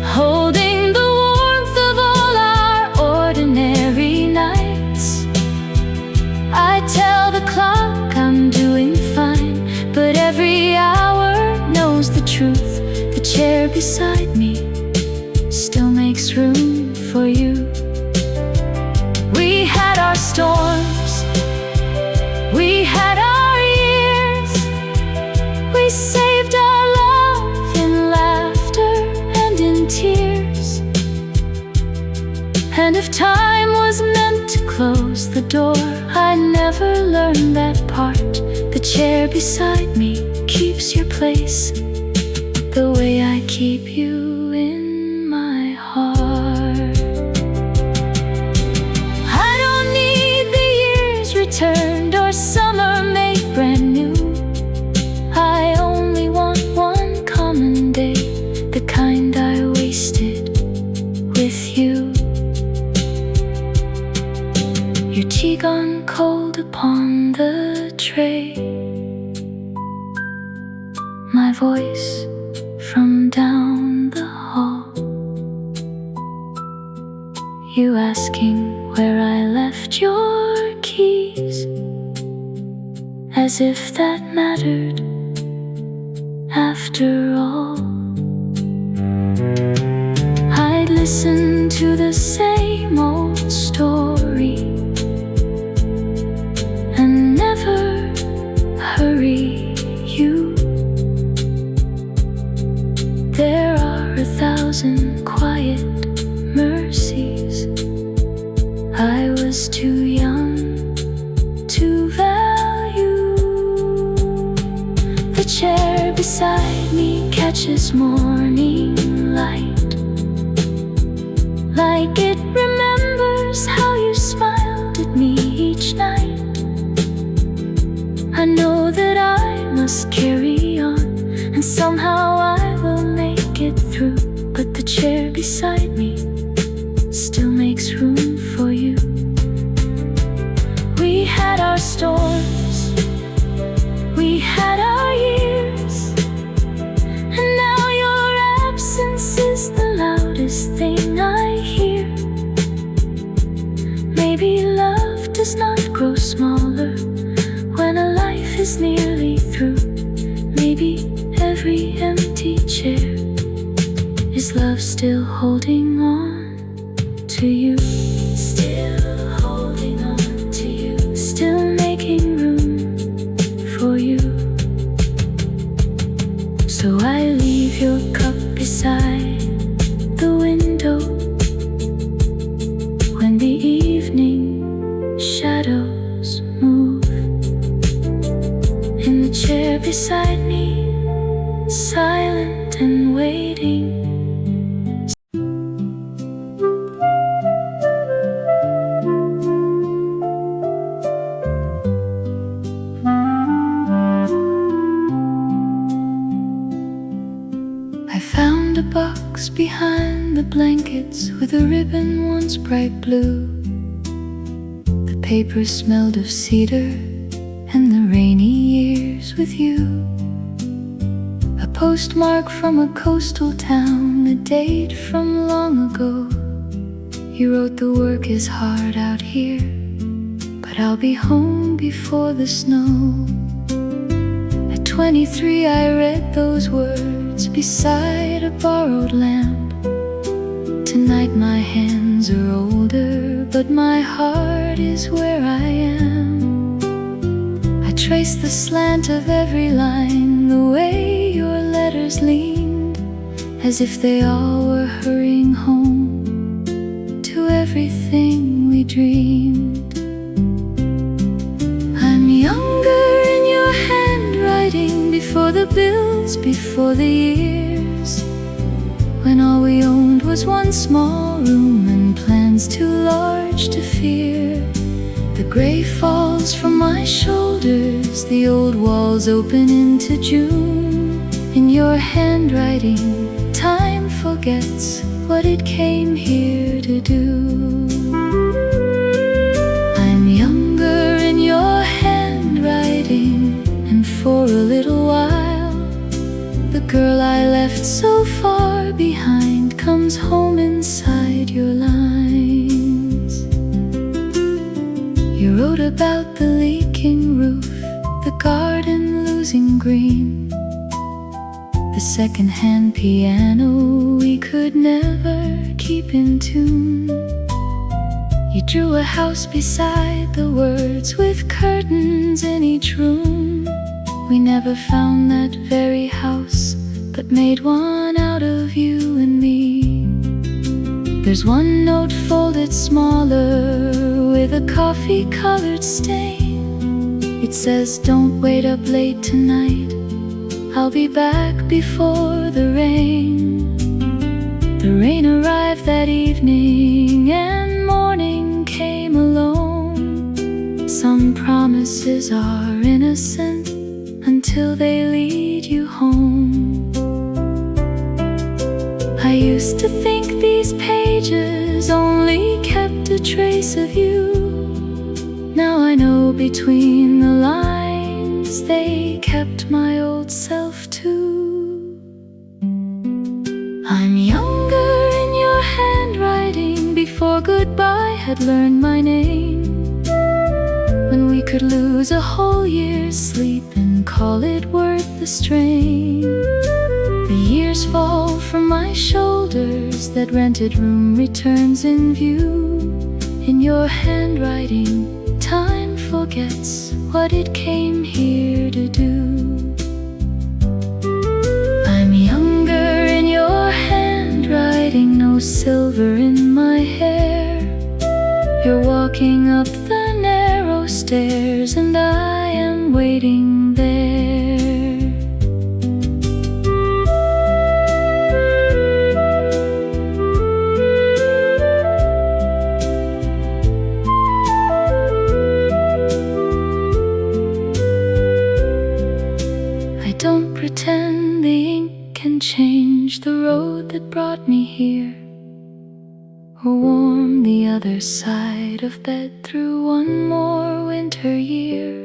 holding the warmth of all our ordinary nights. I tell the clock I'm doing fine, but every hour knows the truth. The chair beside me still makes room for you. We had our storms, we had our years, we saved our love in laughter and in tears. And if time was meant to close the door, I never learned that part. The chair beside me keeps your place the way I keep you in my heart. I don't need the years returned or summer made brand new. I only want one common day, the kind I wasted with you. Your tea gone cold upon the tray, my voice from down the hall, you asking where I left your keys, as if that mattered after all. I'd listen to the same old story and never hurry you. There are 1,000 quiet mercies I was too young to value. The chair beside me catches catches morning light, like it remembers how you smiled at me each night. I know that I must carry on, and somehow I will make it through. But the chair beside me still makes room for you. We had our storms, we had our years, and now your absence is the loudest thing I hear. Maybe love does not grow smaller when a life is nearly through. Maybe every empty chair is love still holding on to you. Still holding on to you. Still making room for you. So I leave your cup beside the window when the evening shadows move. In the chair beside me, silent and waiting. I found a box behind the blankets with a ribbon once bright blue. The paper smelled of cedar and the rainy years with you. A postmark from a coastal town, a date from long ago. You wrote the work is hard out here, but I'll be home before the snow. At 23 I read those words beside a borrowed lamp. Tonight my hands are older, but my heart is where I am. I trace the slant of every line, the way your letters leaned, as if they all were hurrying home to everything we dreamed. I'm younger in your handwriting, before the bills, before the years, when all we owned was one small room and plans too large to fear. The gray falls from my shoulders, the old walls open into June. In your handwriting, time forgets what it came here to do. I'm younger in your handwriting, and for a little while, the girl I left so far behind comes home inside your lines. You wrote about the leaking roof, the garden losing green, the second-hand piano we could never keep in tune. You drew a house beside the words with curtains in each room. We never found that very house, but made one out of you and me. There's one note folded smaller with a coffee-colored stain. It says, don't wait up late tonight, I'll be back before the rain. The rain arrived that evening and morning came alone. Some promises are innocent until they lead you home. I used to think these pages only kept a trace of you. Now I know between the lines they kept my old self too. I'm younger in your handwriting, before goodbye had learned my name. When we could lose a whole year's sleep and call it worth the strain. The years fall from my shoulders, that rented room returns in view. In your handwriting, time forgets what it came here to do. I'm younger in your handwriting, no silver in my hair. You're walking up the narrow stairs and I am waiting there. change the road that brought me here, or warm the other side of bed through one more winter year.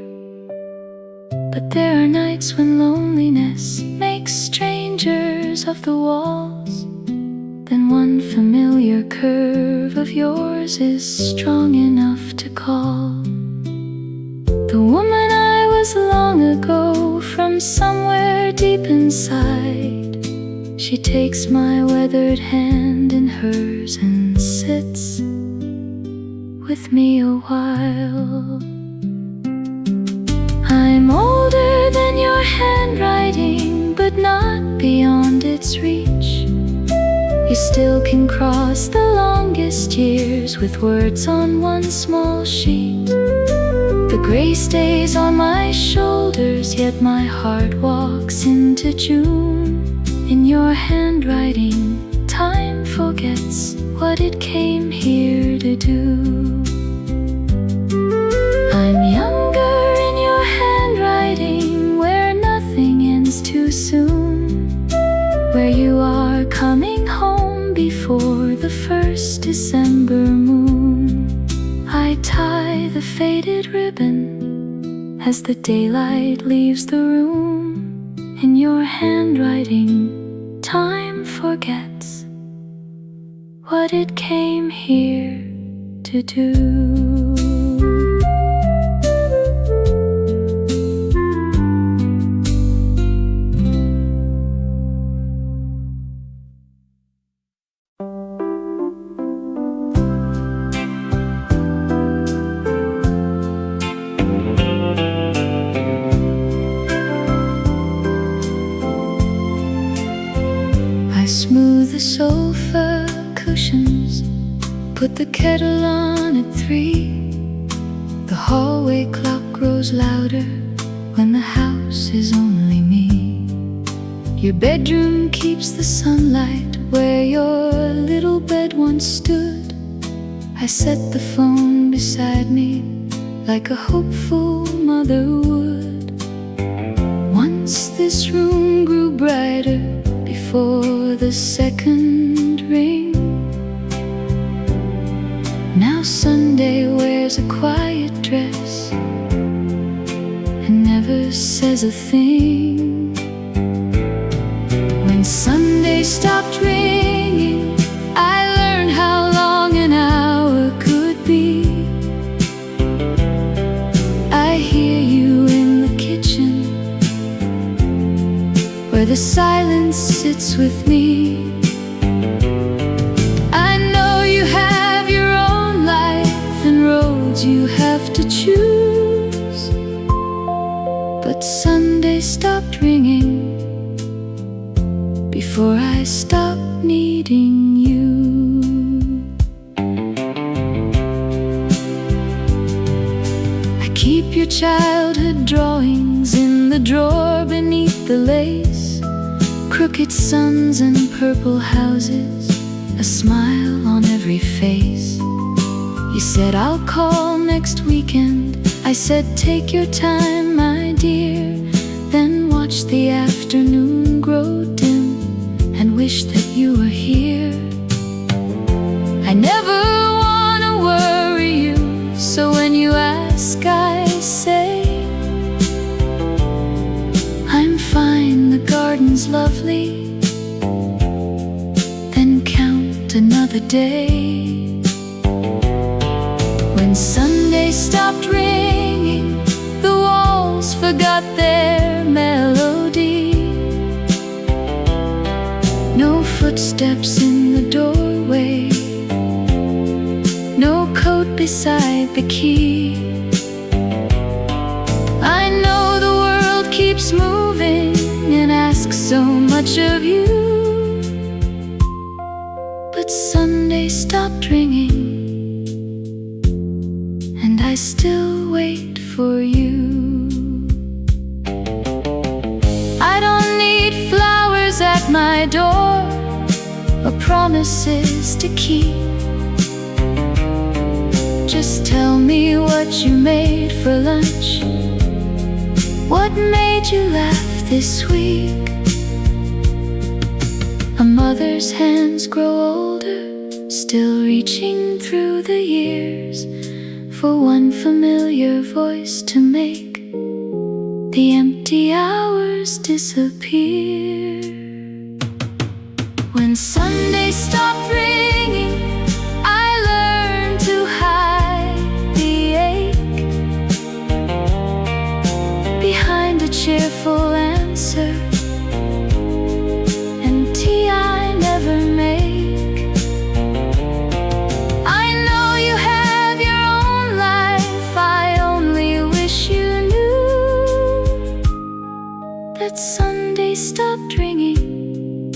But there are nights when loneliness makes strangers of the walls. Then one familiar curve of yours is strong enough to call the woman I was long ago from somewhere deep inside. She takes my weathered hand in hers and sits with me a while. I'm older than your handwriting, but not beyond its reach. You still can cross the longest years with words on one small sheet. The gray stays on my shoulders, yet my heart walks into June. In your handwriting, time forgets what it came here to do. I'm younger in your handwriting, where nothing ends too soon, where you are coming home before the first December moon. I tie the faded ribbon as the daylight leaves the room. In your handwriting, time forgets what it came here to do. Smooth the sofa cushions, put the kettle on at 3. The hallway clock grows louder when the house is only me. Your bedroom keeps the sunlight where your little bed once stood. I set the phone beside me like a hopeful mother would. Once this room grew brighter before the second ring. Now Sunday wears a quiet dress and never says a thing. When Sunday stopped ringing, I learned how long an hour could be. I hear you in the kitchen, where the silence sits with me. I know you have your own life and roads you have to choose, but Sunday stopped ringing before I stopped needing you. I keep your childhood drawings in the drawer beneath the lace. Crooked suns and purple houses, a smile on every face. You said I'll call next weekend. I said take your time, my dear. Then watch the afternoon grow dim and wish that you were here. I never wanna worry you, so when you ask I say I'm fine, the garden's lovely. Then count another day. When Sunday stopped ringing, the walls forgot their melody. No footsteps in the doorway, no coat beside the key. I know the world keeps moving and asks so much of you, but Sunday stopped ringing and I still wait for you. I don't need flowers at my door or promises to keep. Just tell me what you made for lunch, what made you laugh this week. father's hands grow older, still reaching through the years for one familiar voice to make the empty hours disappear. When Sunday stopped ringing, I learned to hide the ache behind a cheerful answer and tea I never make. I know you have your own life, I only wish you knew that Sunday stopped ringing,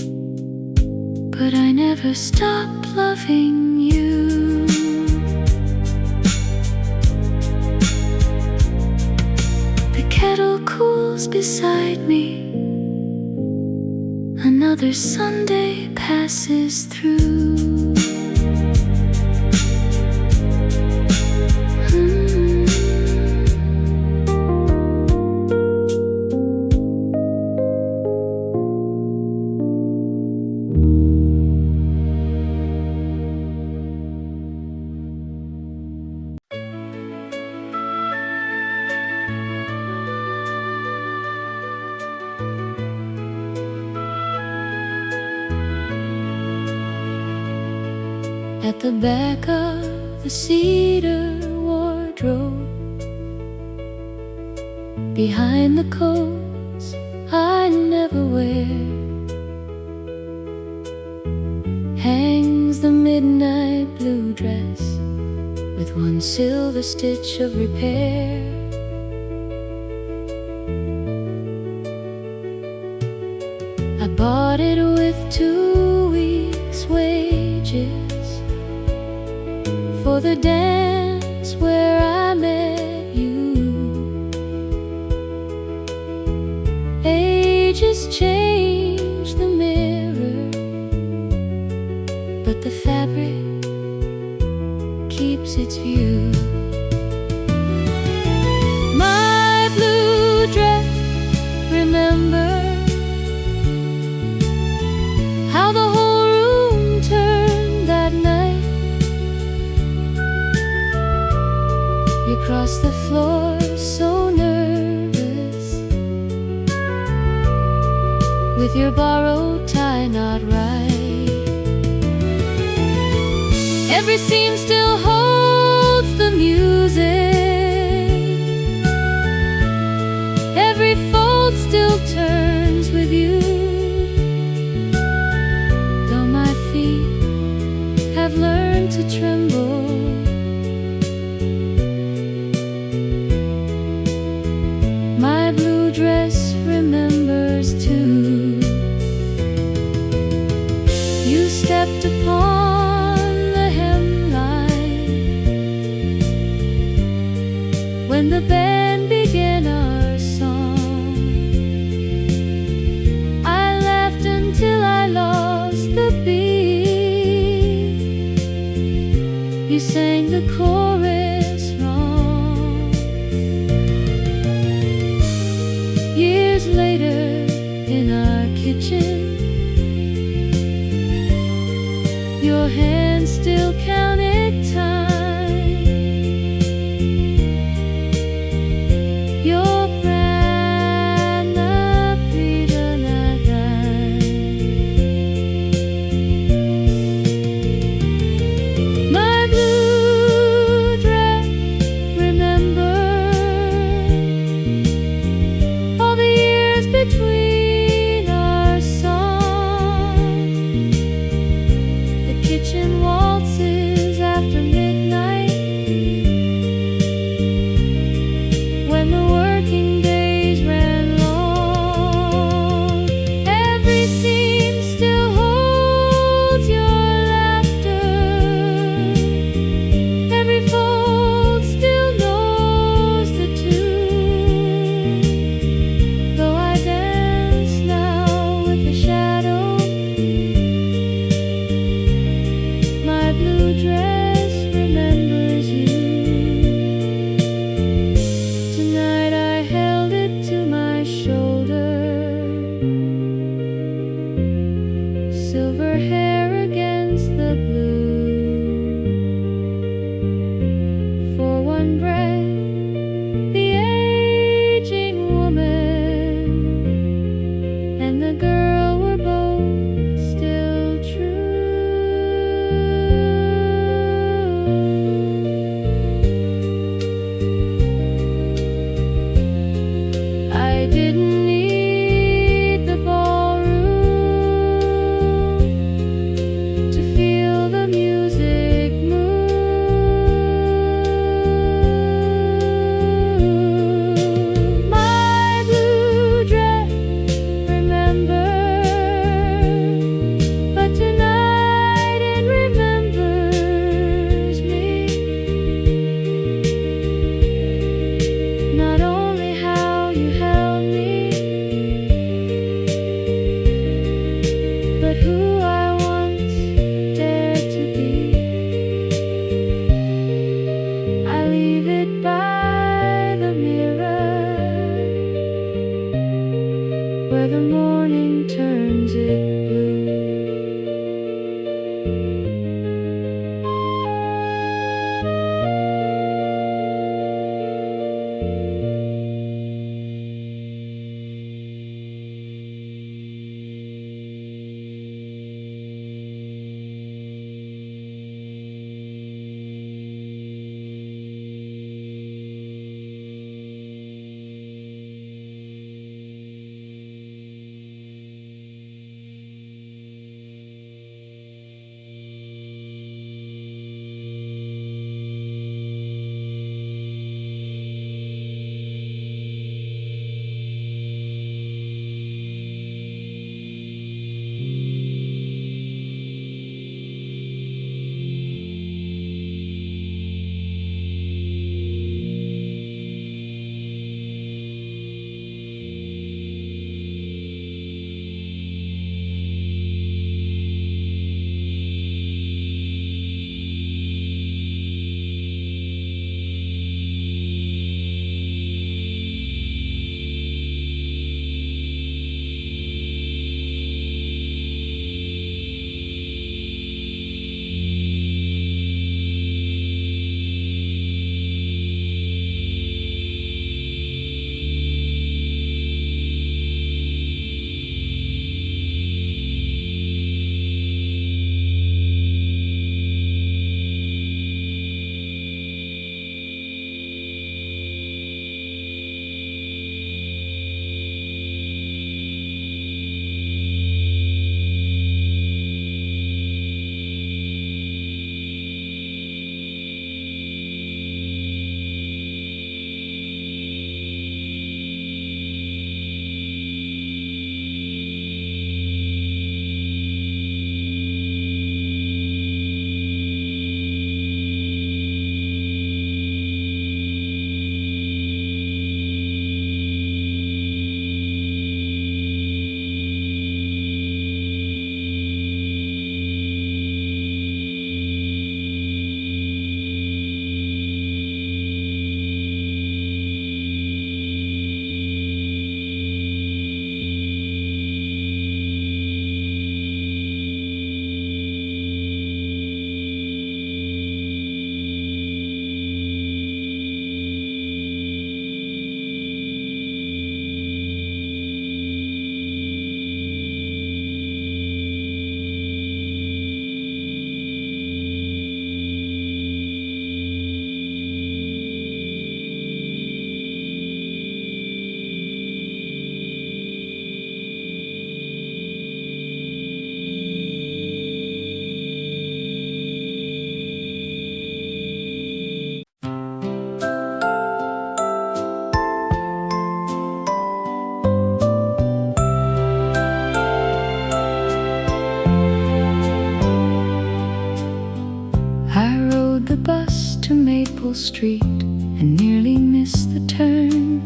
but I never stopped loving you. The kettle cools beside me, another Sunday passes through. At the back of the cedar wardrobe, behind the coats I never wear, hangs the midnight blue dress with one silver stitch of repair. I bought it with 2 weeks' wages for the dance where I met you. Ages change the mirror, but the fabric keeps its view. My blue dress, remember how the whole room turned that night. You crossed the floor so nervous, with your borrowed tie not right. Every seam still holds the music, every fold still turns with you. Though my feet have learned to tremble, my blue dress remembers too. You stepped upon the hemline when the band began our song. I laughed until I lost the beat. You sang the chorus wrong. Years later in our kitchen, your hands still counted time. Your prana pridanagai. My blue dress, remember all the years between our song. The kitchen waltzes her hair against the blue. For one breath, the aging woman and the girl were both still true. I didn't need the ballroom to feel the music move. My blue dress, remember, but tonight it remembers me. Not only how you held me, but who I once dared to be. I leave it by the mirror, where the morning turns it blue. Maple Street and nearly missed the turn.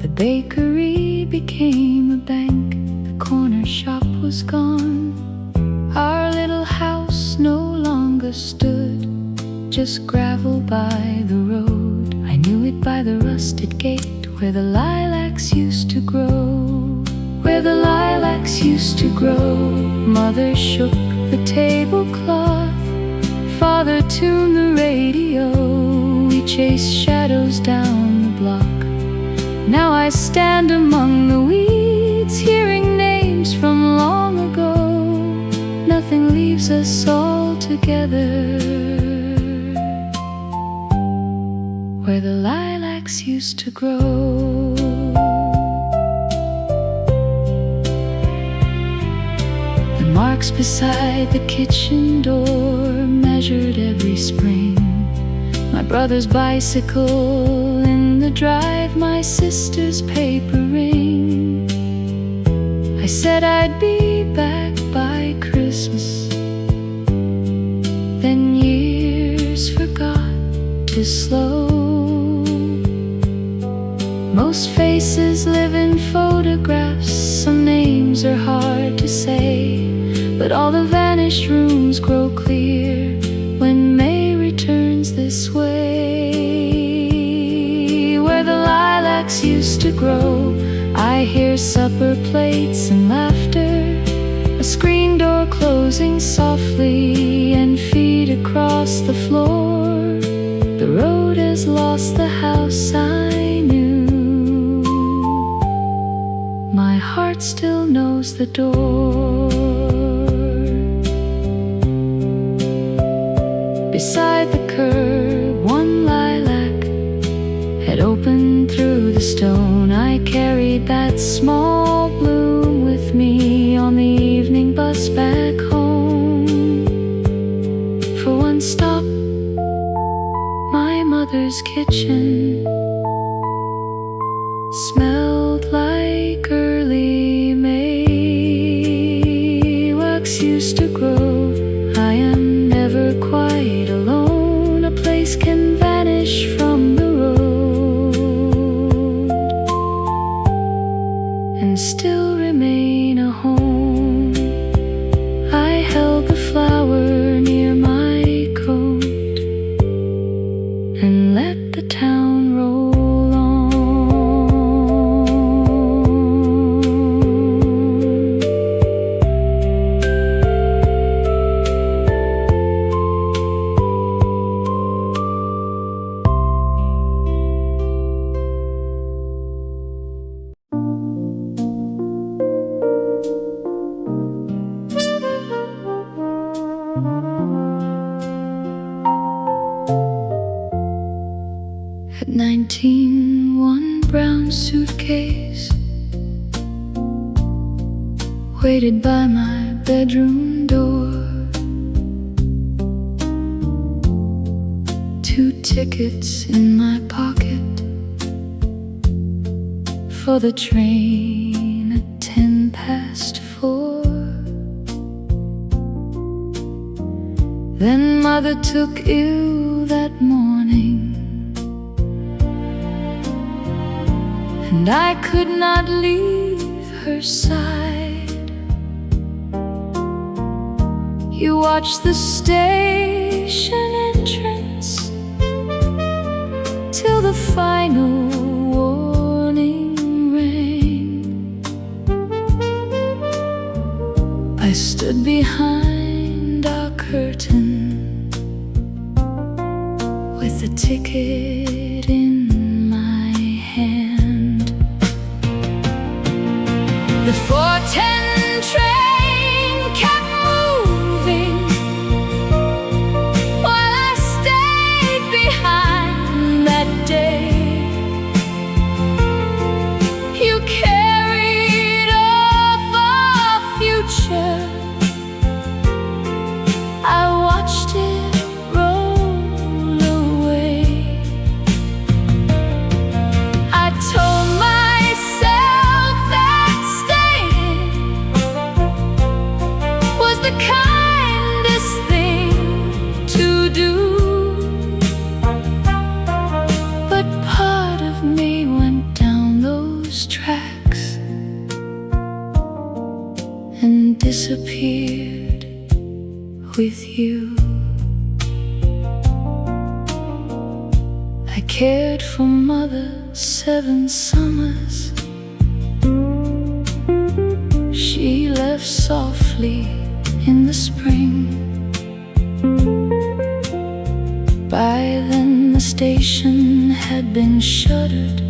The bakery became a bank, the corner shop was gone. Our little house no longer stood, just gravel by the road. I knew it by the rusted gate where the lilacs used to grow. where the lilacs used to grow. Mother shook the tablecloth, Father tuned the radio. We chased shadows down the block. Now I stand among the weeds, hearing names from long ago. Nothing leaves us all together, where the lilacs used to grow. The marks beside the kitchen door measured every spring. My brother's bicycle in the drive, my sister's paper ring. I said I'd be back by Christmas, then years forgot to slow. Most faces live in photographs, some names are hard to say, but all the vanished rooms grow clear when May returns this way. Where the lilacs used to grow, I hear supper plates and laughter, a screen door closing softly, and feet across the floor. The road has lost the house I knew. My heart still knows the door. Beside the curb, one lilac had opened through the stone. I carried that small bloom with me on the evening bus back home. For one stop, my mother's kitchen smelled like early May. Wax used to grow. I am never quite alone. A place can vanish from the road and still remain a home. I held the flower near my coat and let the town roll on. At 19, one brown suitcase waited by my bedroom door. 2 tickets in my pocket for the train at 4:10. Then mother took ill that morning, and I could not leave her side. You watched the station entrance till the final warning rang. I stood behind our curtain with the ticket in my hand. The 4:10 train kept moving while I stayed behind that day. You carried off our future. I watched it roll away. I told myself that staying was the kindest thing to do, but part of me went down those tracks and disappeared with you. I cared for mother 7 summers, She left softly in the spring. By then the station had been shuttered,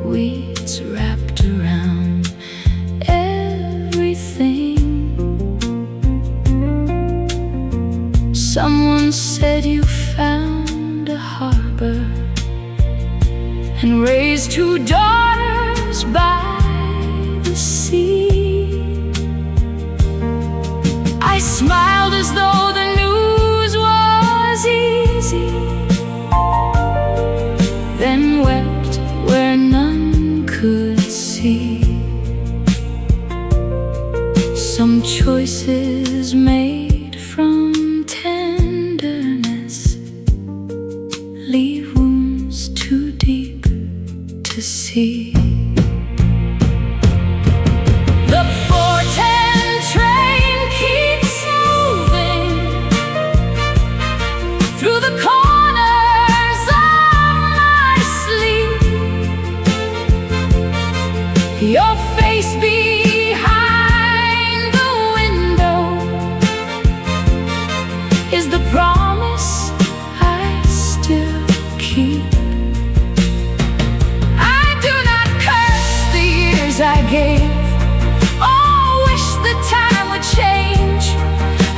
weeds wrapped around everything. Someone said you found a harbor and raised 2 daughters by the sea. I smiled as though the news was easy, then wept where none could see. Some choices made from tenderness leave wounds too deep to see. The 4:10 train keeps moving through the corners of my sleep. Your face behind the window is the promise I still keep. I gave, oh, wish the time would change.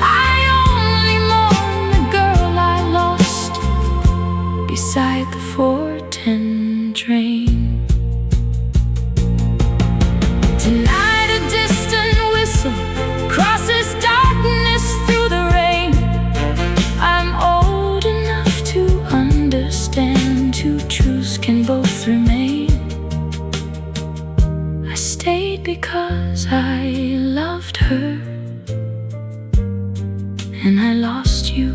I only mourn the girl I lost beside the 4:10 train. Tonight a distant whistle crosses darkness through the rain. I'm old enough to understand 2 truths can both remain. Stayed because I loved her, and I lost you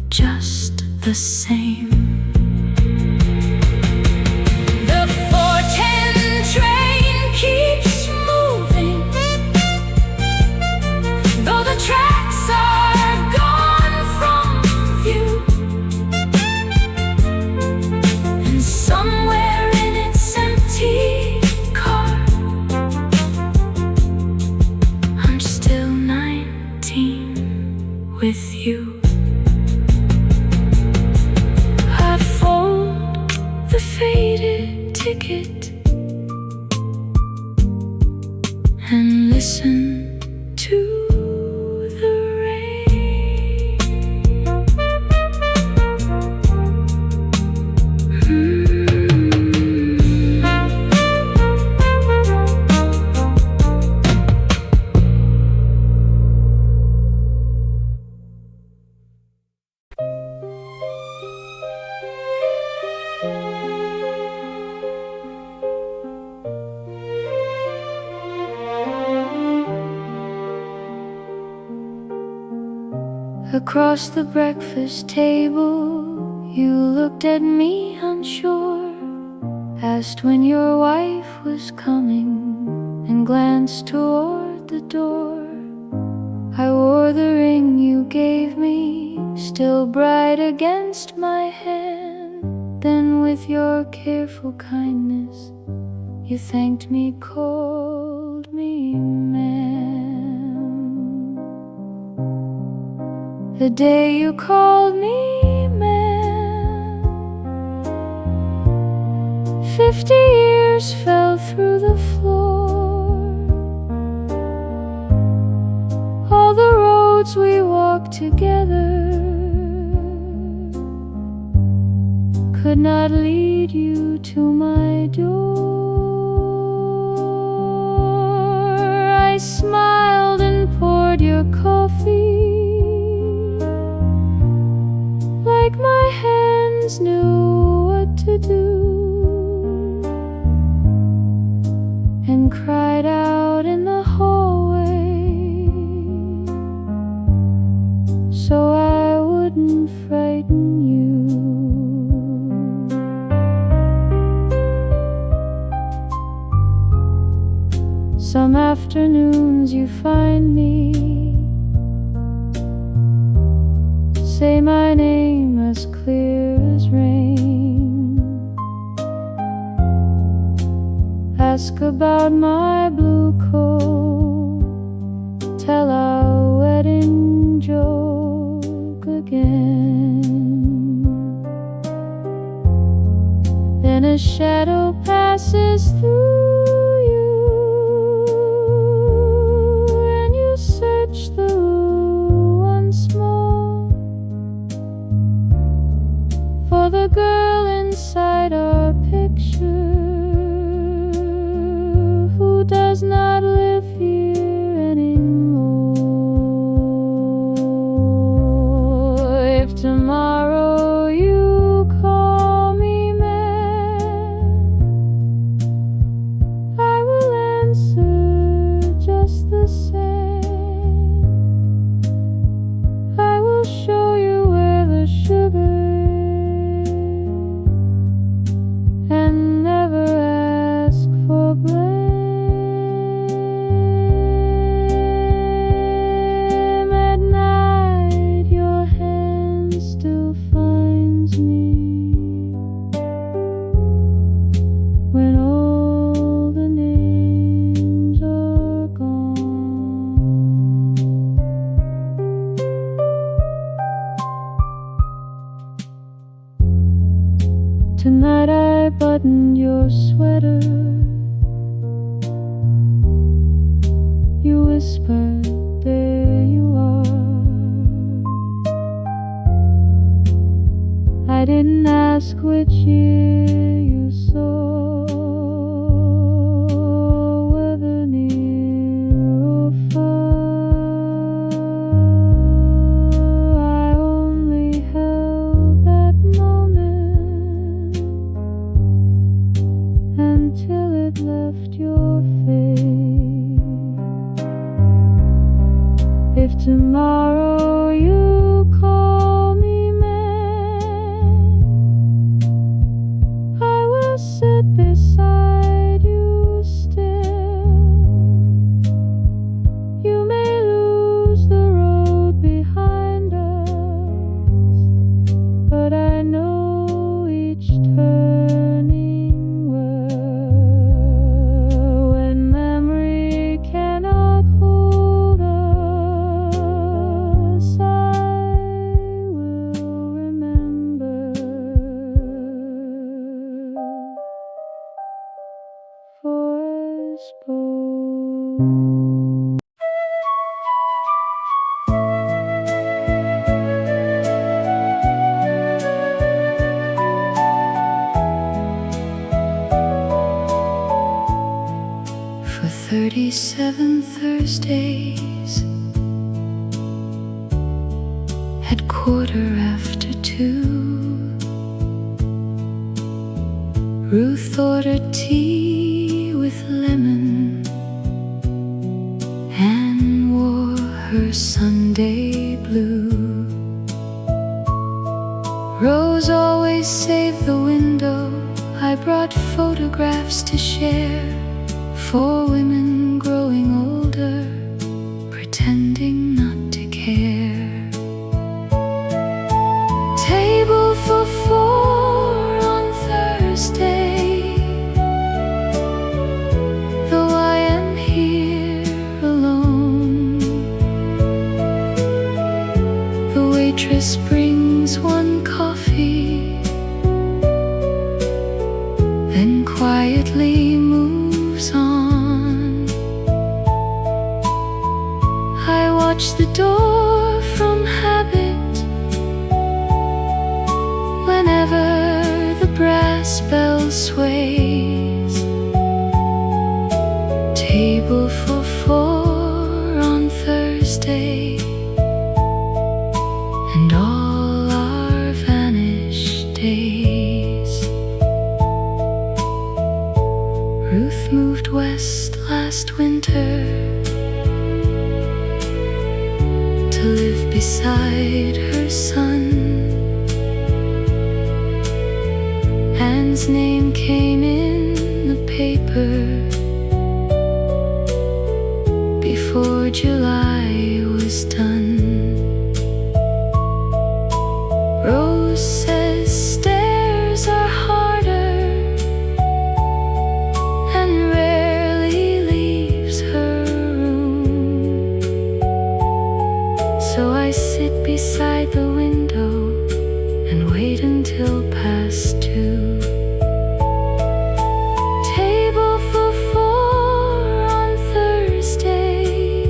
just the same. The 4:10 train keeps moving, though the tracks are gone from view. And somewhere in its empty with you. I fold the faded ticket and listen to the rain. Across the breakfast table, you looked at me unsure, asked when your wife was coming, and glanced toward the door. I wore the ring you gave me, still bright against my hand. Then with your careful kindness, you thanked me, called me ma'am. The day you called me ma'am, 50 years fell through the floor. All the roads we walked together could not lead you to my door. I smiled and poured your coffee like my hands knew what to do, and cried out in the hallway so I wouldn't frighten you. Some afternoons you find me, say my name as clear as rain, ask about my blue coat tell our wedding joke again. Then a shadow passes through you, and you search the room once more for the girl inside our picture who does not live here anymore. If tomorrow you call me mad, I will answer just the same. I will show you where the sugar and never ask for blame. At night your hand still finds me when all the names are gone. Tonight I buttoned your sweater. You whispered, there you are. I didn't ask which year you saw, whether near or far. I only held that moment until it left your face. If tomorrow you call me mad, I will sit beside you still. You may lose the road behind us, but I know each turning well. When memory cannot hold us, I will remember. For I spoke. For 37 Thursdays at 2:15, Ruth ordered tea with lemon and wore her Sunday blue. Rose always saved the window. I brought photographs to share for women growing older, pretending not to care. Table for 4 on Thursday, though I am here alone. The waitress brings one coffee, then quietly moves on. I watch the door from habit. Whenever the brass bell sways, table for 4 on Thursday, and all our vanished days. Ruth moved west last winter to live beside her son. Anne's name came in the paper before July was done. Rose says stairs are harder and rarely leaves her room. So I sit beside the window and wait until past 2. Table for 4 on Thursday.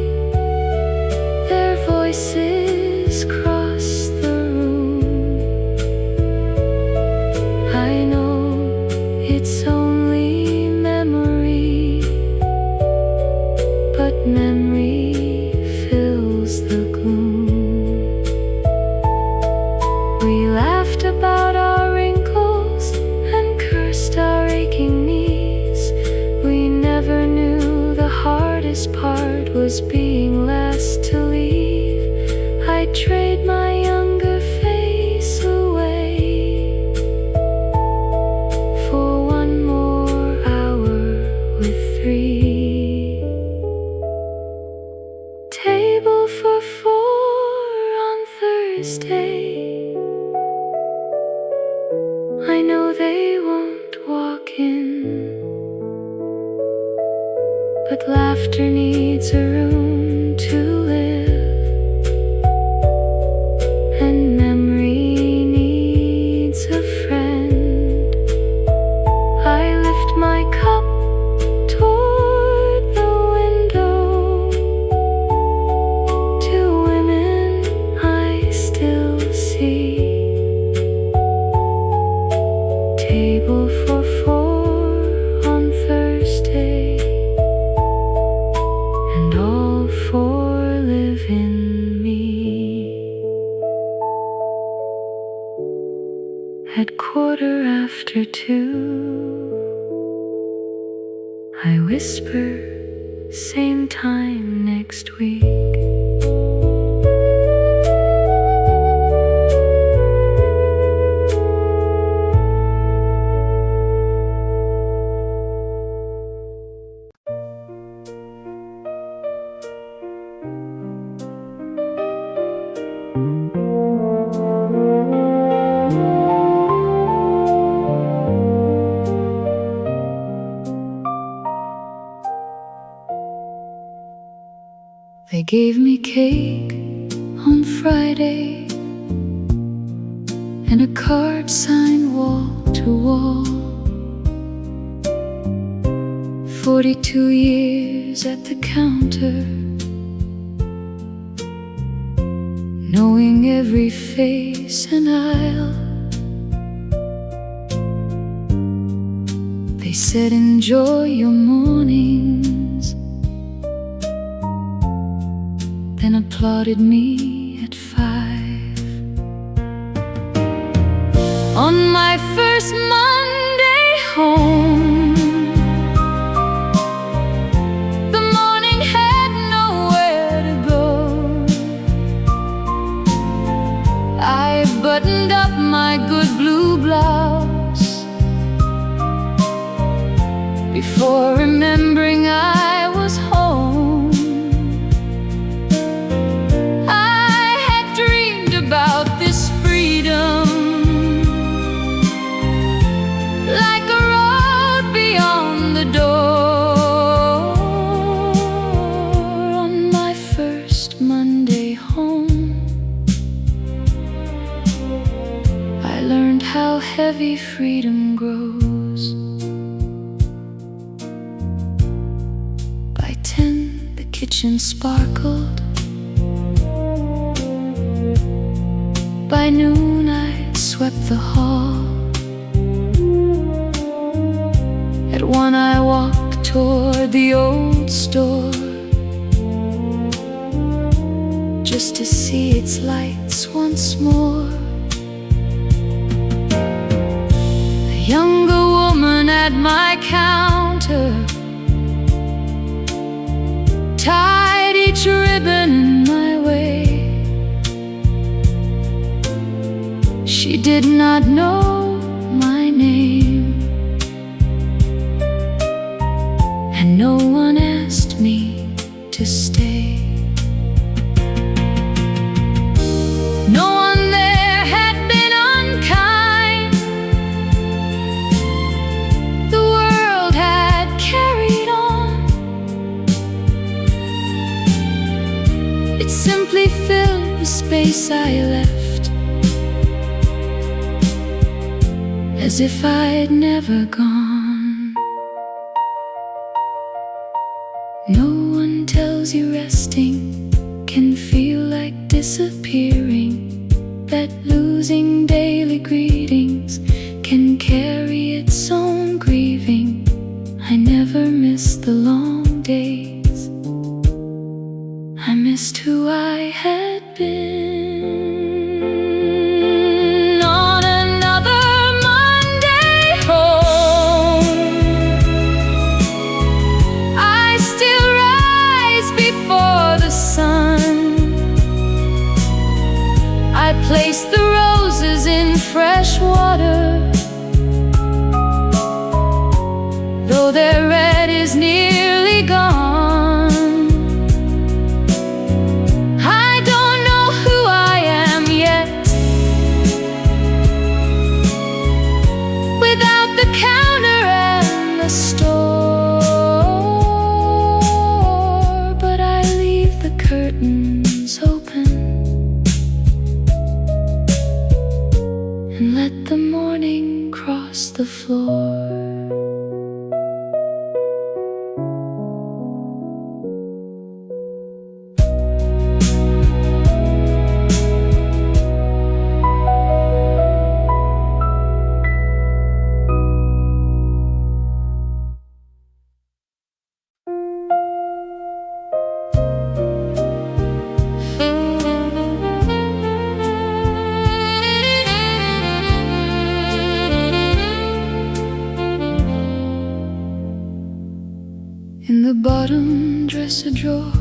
Their voices cross the room. I know it's only memory, but memory fills the gloom. We laughed about our wrinkles and cursed our aching knees. We never knew the hardest part was being last to leave. I'd trade my younger face away for one more hour with 3. Table for 4 on Thursday. I know they won't walk in, but laughter needs a room to live, and memory needs a friend. I lift my cup toward the window, to women I still see. Table for 4 on Thursday, and all 4 live in me. At 2:15, I whisper, same time next week. They gave me cake on Friday and a card signed wall to wall. 42 years at the counter, knowing every face and aisle. They said, enjoy your mornings, then applauded me at 5. On my first Monday home, the morning had nowhere to go. I buttoned up my good blue blouse before remembering I was home. About this freedom, like a road beyond the door. On my first Monday home, I learned how heavy freedom grows. By 10, the kitchen sparkled. By noon I swept the hall. At 1 I walked toward the old store, just to see its lights once more. A younger woman at my counter tied each ribbon in my way. She did not know my name, and no one asked me to stay. No one there had been unkind. The world had carried on. It simply filled the space I left, as if I'd never gone. No one tells you resting can feel like disappearing, that losing daily greetings can carry its own grieving. I never missed the long days, I missed who I had been. On another Monday home, I still rise before the sun. I place the roses in fresh water, though their red is nearly gone. I don't know who I am yet, without the counter and the store, but I leave the curtains open and let the morning cross the floor. In the bottom dresser drawer,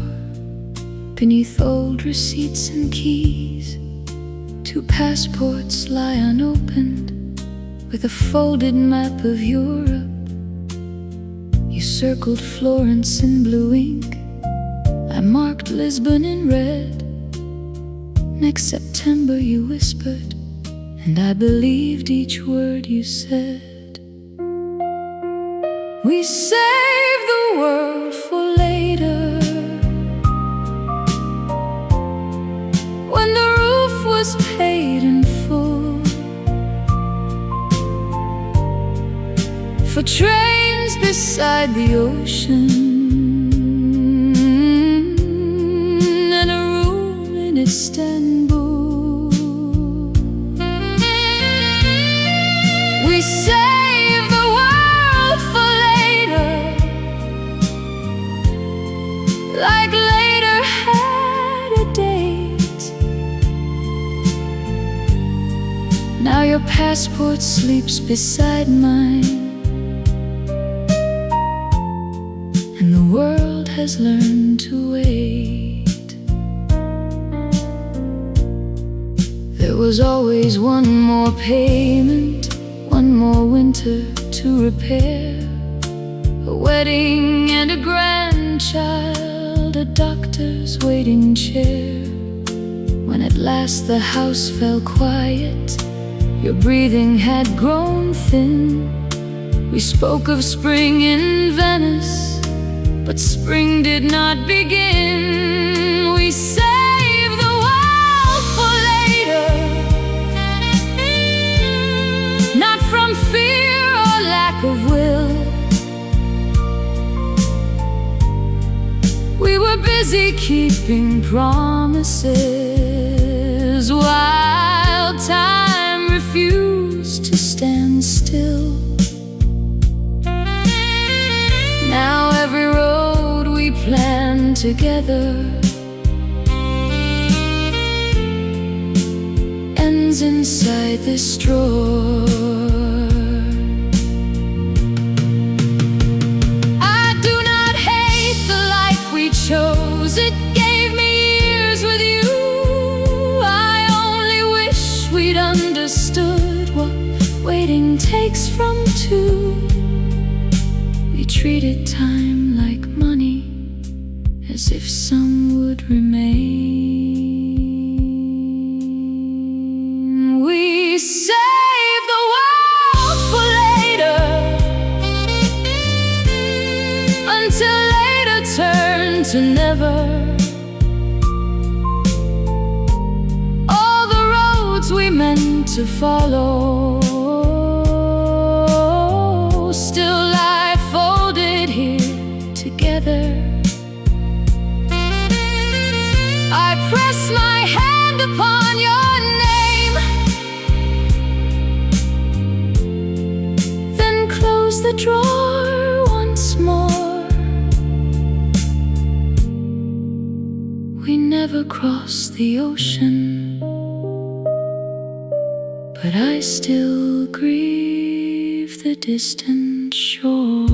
beneath old receipts and keys, 2 passports lie unopened, with a folded map of Europe. You circled Florence in blue ink, I marked Lisbon in red. Next September you whispered, and I believed each word you said. We saved the world for later, when the roof was paid in full, for trains beside the ocean, and a room in Istanbul. We saved the world for later, like later had a date. Now your passport sleeps beside mine, and the world has learned to wait. There was always one more payment, one more winter to repair, a wedding and a grandchild, a doctor's waiting chair. When at last the house fell quiet, your breathing had grown thin. We spoke of spring in Venice, but spring did not begin. We saved the world for later, not from fear or lack of will. We were busy keeping promises, while time refused to stand still. Now every road we plan together ends inside this drawer. I do not hate the life we chose, it gave me years with you. I only wish we'd understood what waiting takes from two. We treated time like money, as if some would remain. We saved the world for later, until later turned to never. to follow. Still lie folded here together. I press my hand upon your name, then close the drawer once more. We never crossed the ocean, but I still grieve the distant shore.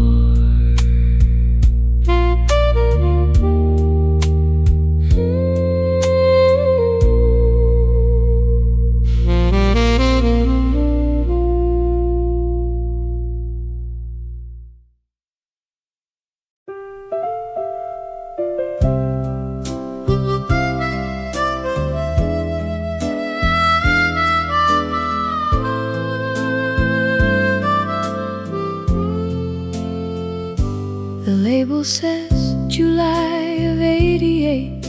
The label says July of '88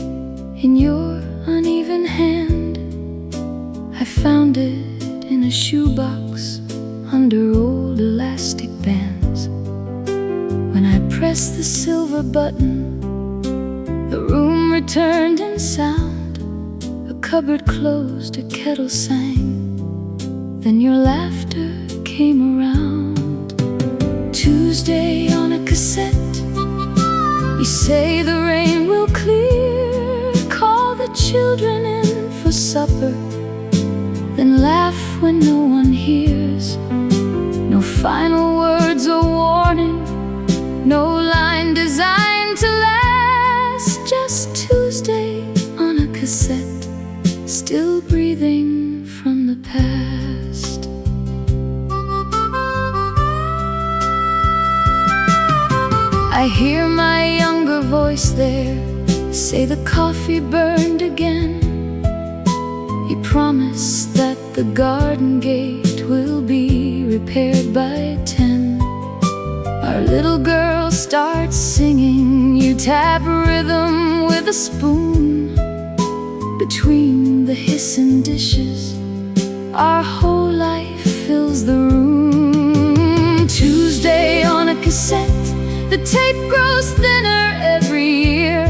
in your uneven hand. I found it in a shoebox under old elastic bands. When I pressed the silver button, the room returned in sound. A cupboard closed, a kettle sang, then your laughter came around. Tuesday on a cassette, you say the rain will clear. Call the children in for supper, then laugh when no one hears. No final words or warning, no line designed to last. Just Tuesday on a cassette, still breathing from the past. I hear my younger voice there say the coffee burned again. You promise that the garden gate will be repaired by 10. Our little girl starts singing. You tap rhythm with a spoon. Between the hissing dishes, our whole life fills the room. Tuesday on a cassette, the tape grows thinner every year.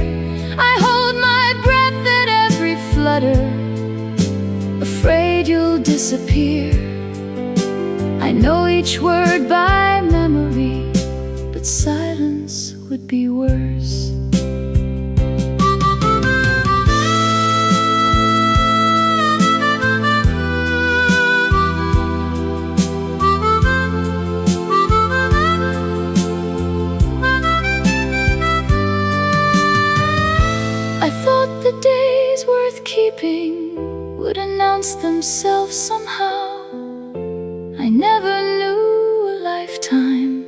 I hold my breath at every flutter, afraid you'll disappear. I know each word by memory, but silence would be worse. I thought the days worth keeping would announce themselves somehow. I never knew a lifetime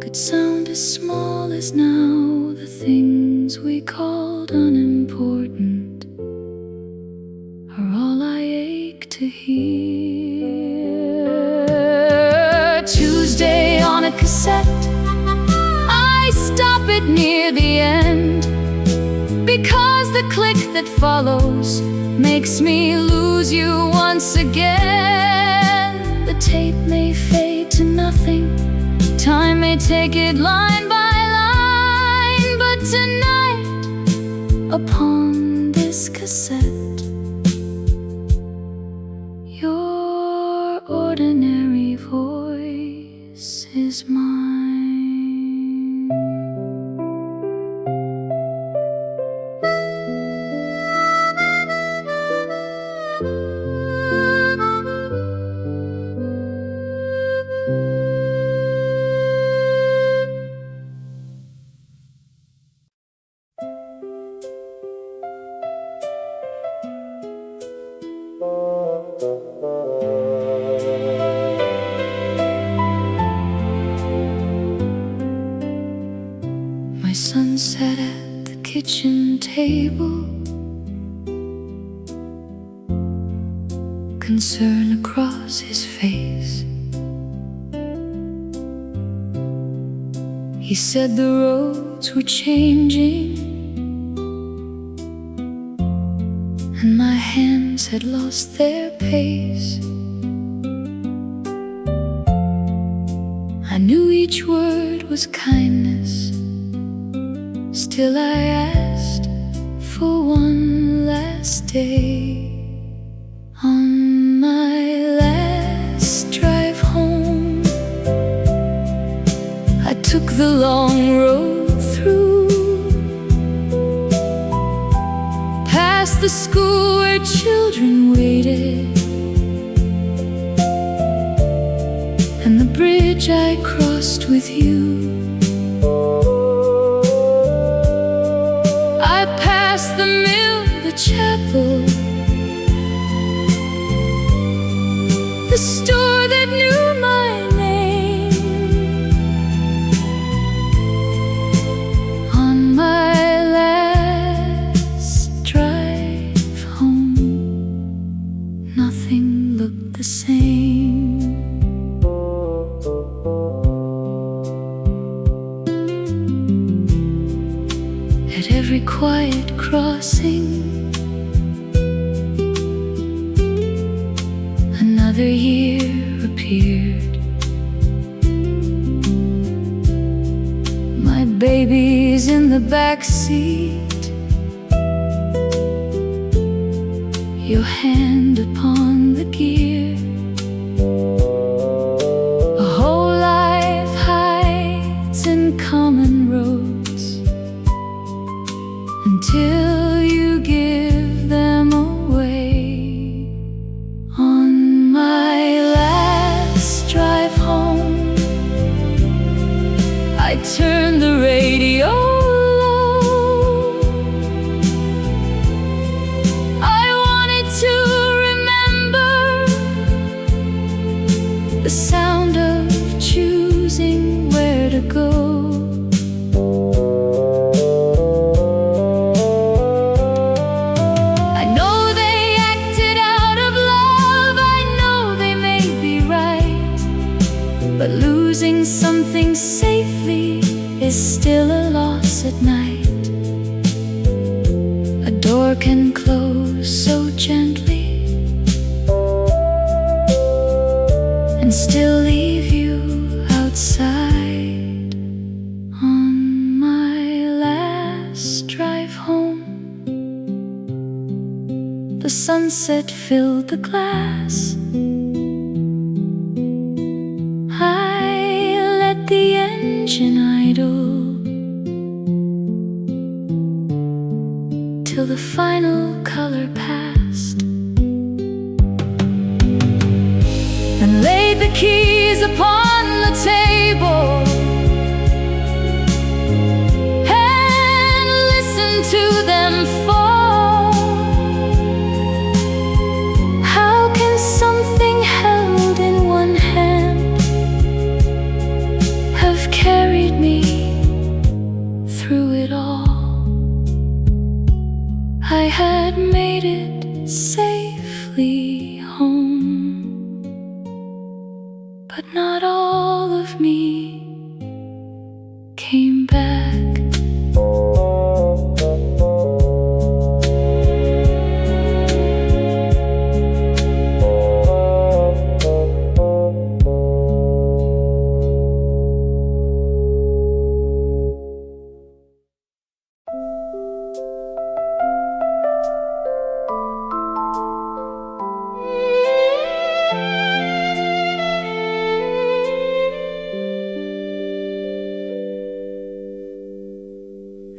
could sound as small as now. The things we called unimportant are all I ache to hear. Tuesday on a cassette, I stop it near the end, because the click that follows makes me lose you once again. The tape may fade to nothing, time may take it line by line, but tonight, upon this cassette, your ordinary voice is mine. My son sat at the kitchen table, concern across his face. He said the roads were changing, and my hands had lost their pace. knew each word was kindness. Still I asked for one last day. On my last drive home, I took the long road through, past the school where children waited, and the bridge I crossed with you. I passed the mill, the chapel, the store that knew my name. On my last drive home, nothing looked the same. At every quiet crossing, another year appeared. My baby's in the back seat, your hand upon the gear. A whole life hides in common roads until you give them away. On my last drive home, I turned the radio low. I wanted to remember the sound of choosing where to go. But losing something safely is still a loss at night. A door can close so gently and still leave you outside. On my last drive home, the sunset filled the glass. The engine idle till the final color passed, and laid the keys upon the table and listened to them fall. How can something held in one hand have carried me through it all? I had made it safely home, but not all of me came back.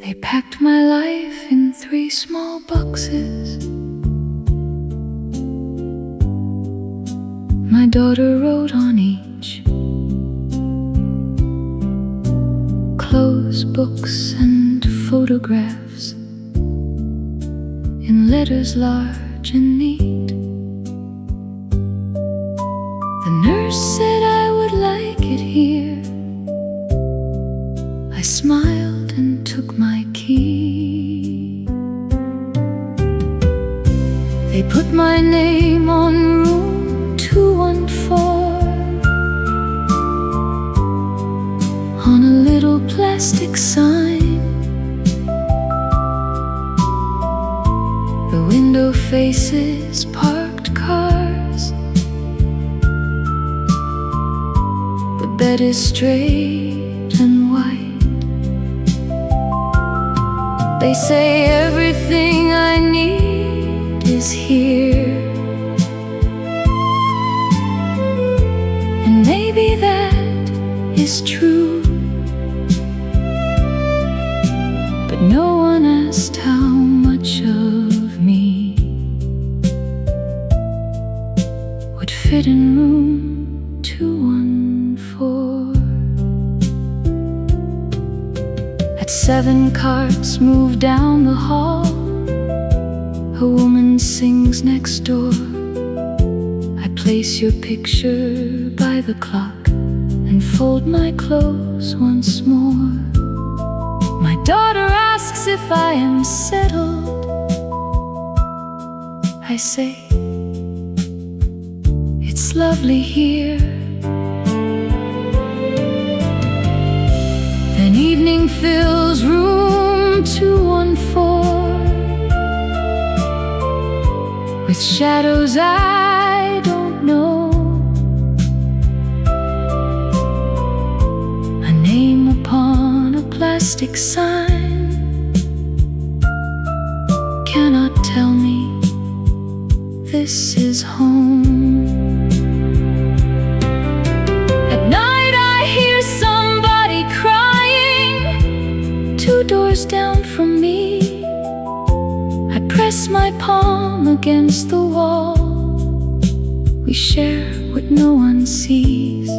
They packed my life in 3 small boxes. My daughter wrote on each: clothes, books, and photographs in letters large and neat. The nurse said I would like it here. I smiled and took my key. They put my name on room 214 on a little plastic sign. The window faces parked cars. The bed is straight and white. They say everything I need is here, and maybe that is true, but no one asked how much of me would fit in room 214. At 7, carts move down the hall. A woman sings next door. I place your picture by the clock and fold my clothes once more. My daughter asks if I am settled. I say, it's lovely here. Then evening fills room 214 with shadows I don't know. A name upon a plastic sign cannot tell me this is home. At night I hear somebody crying 2 doors down from me. I press my palm against the wall. We share what no one sees.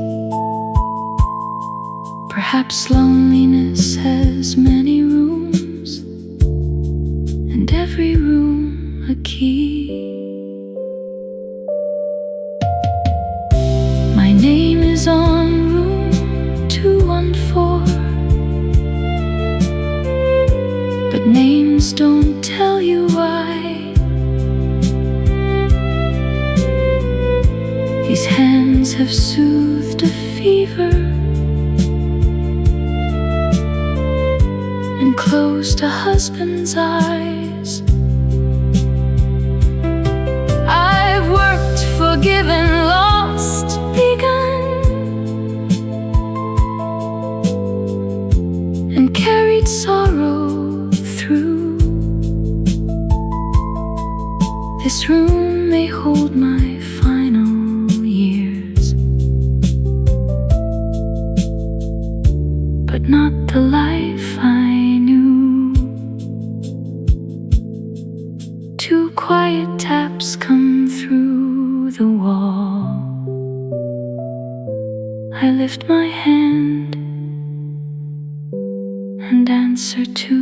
Perhaps loneliness has many rooms, and every room a key. My name is on room 214, but names don't tell you why. These hands have soothed a fever and closed a husband's eyes. I've worked, forgiven, lost, begun, and carried sorrow through. This room may hold my final years, but not the life I knew. 2 quiet taps come through the wall. I lift my hand and answer to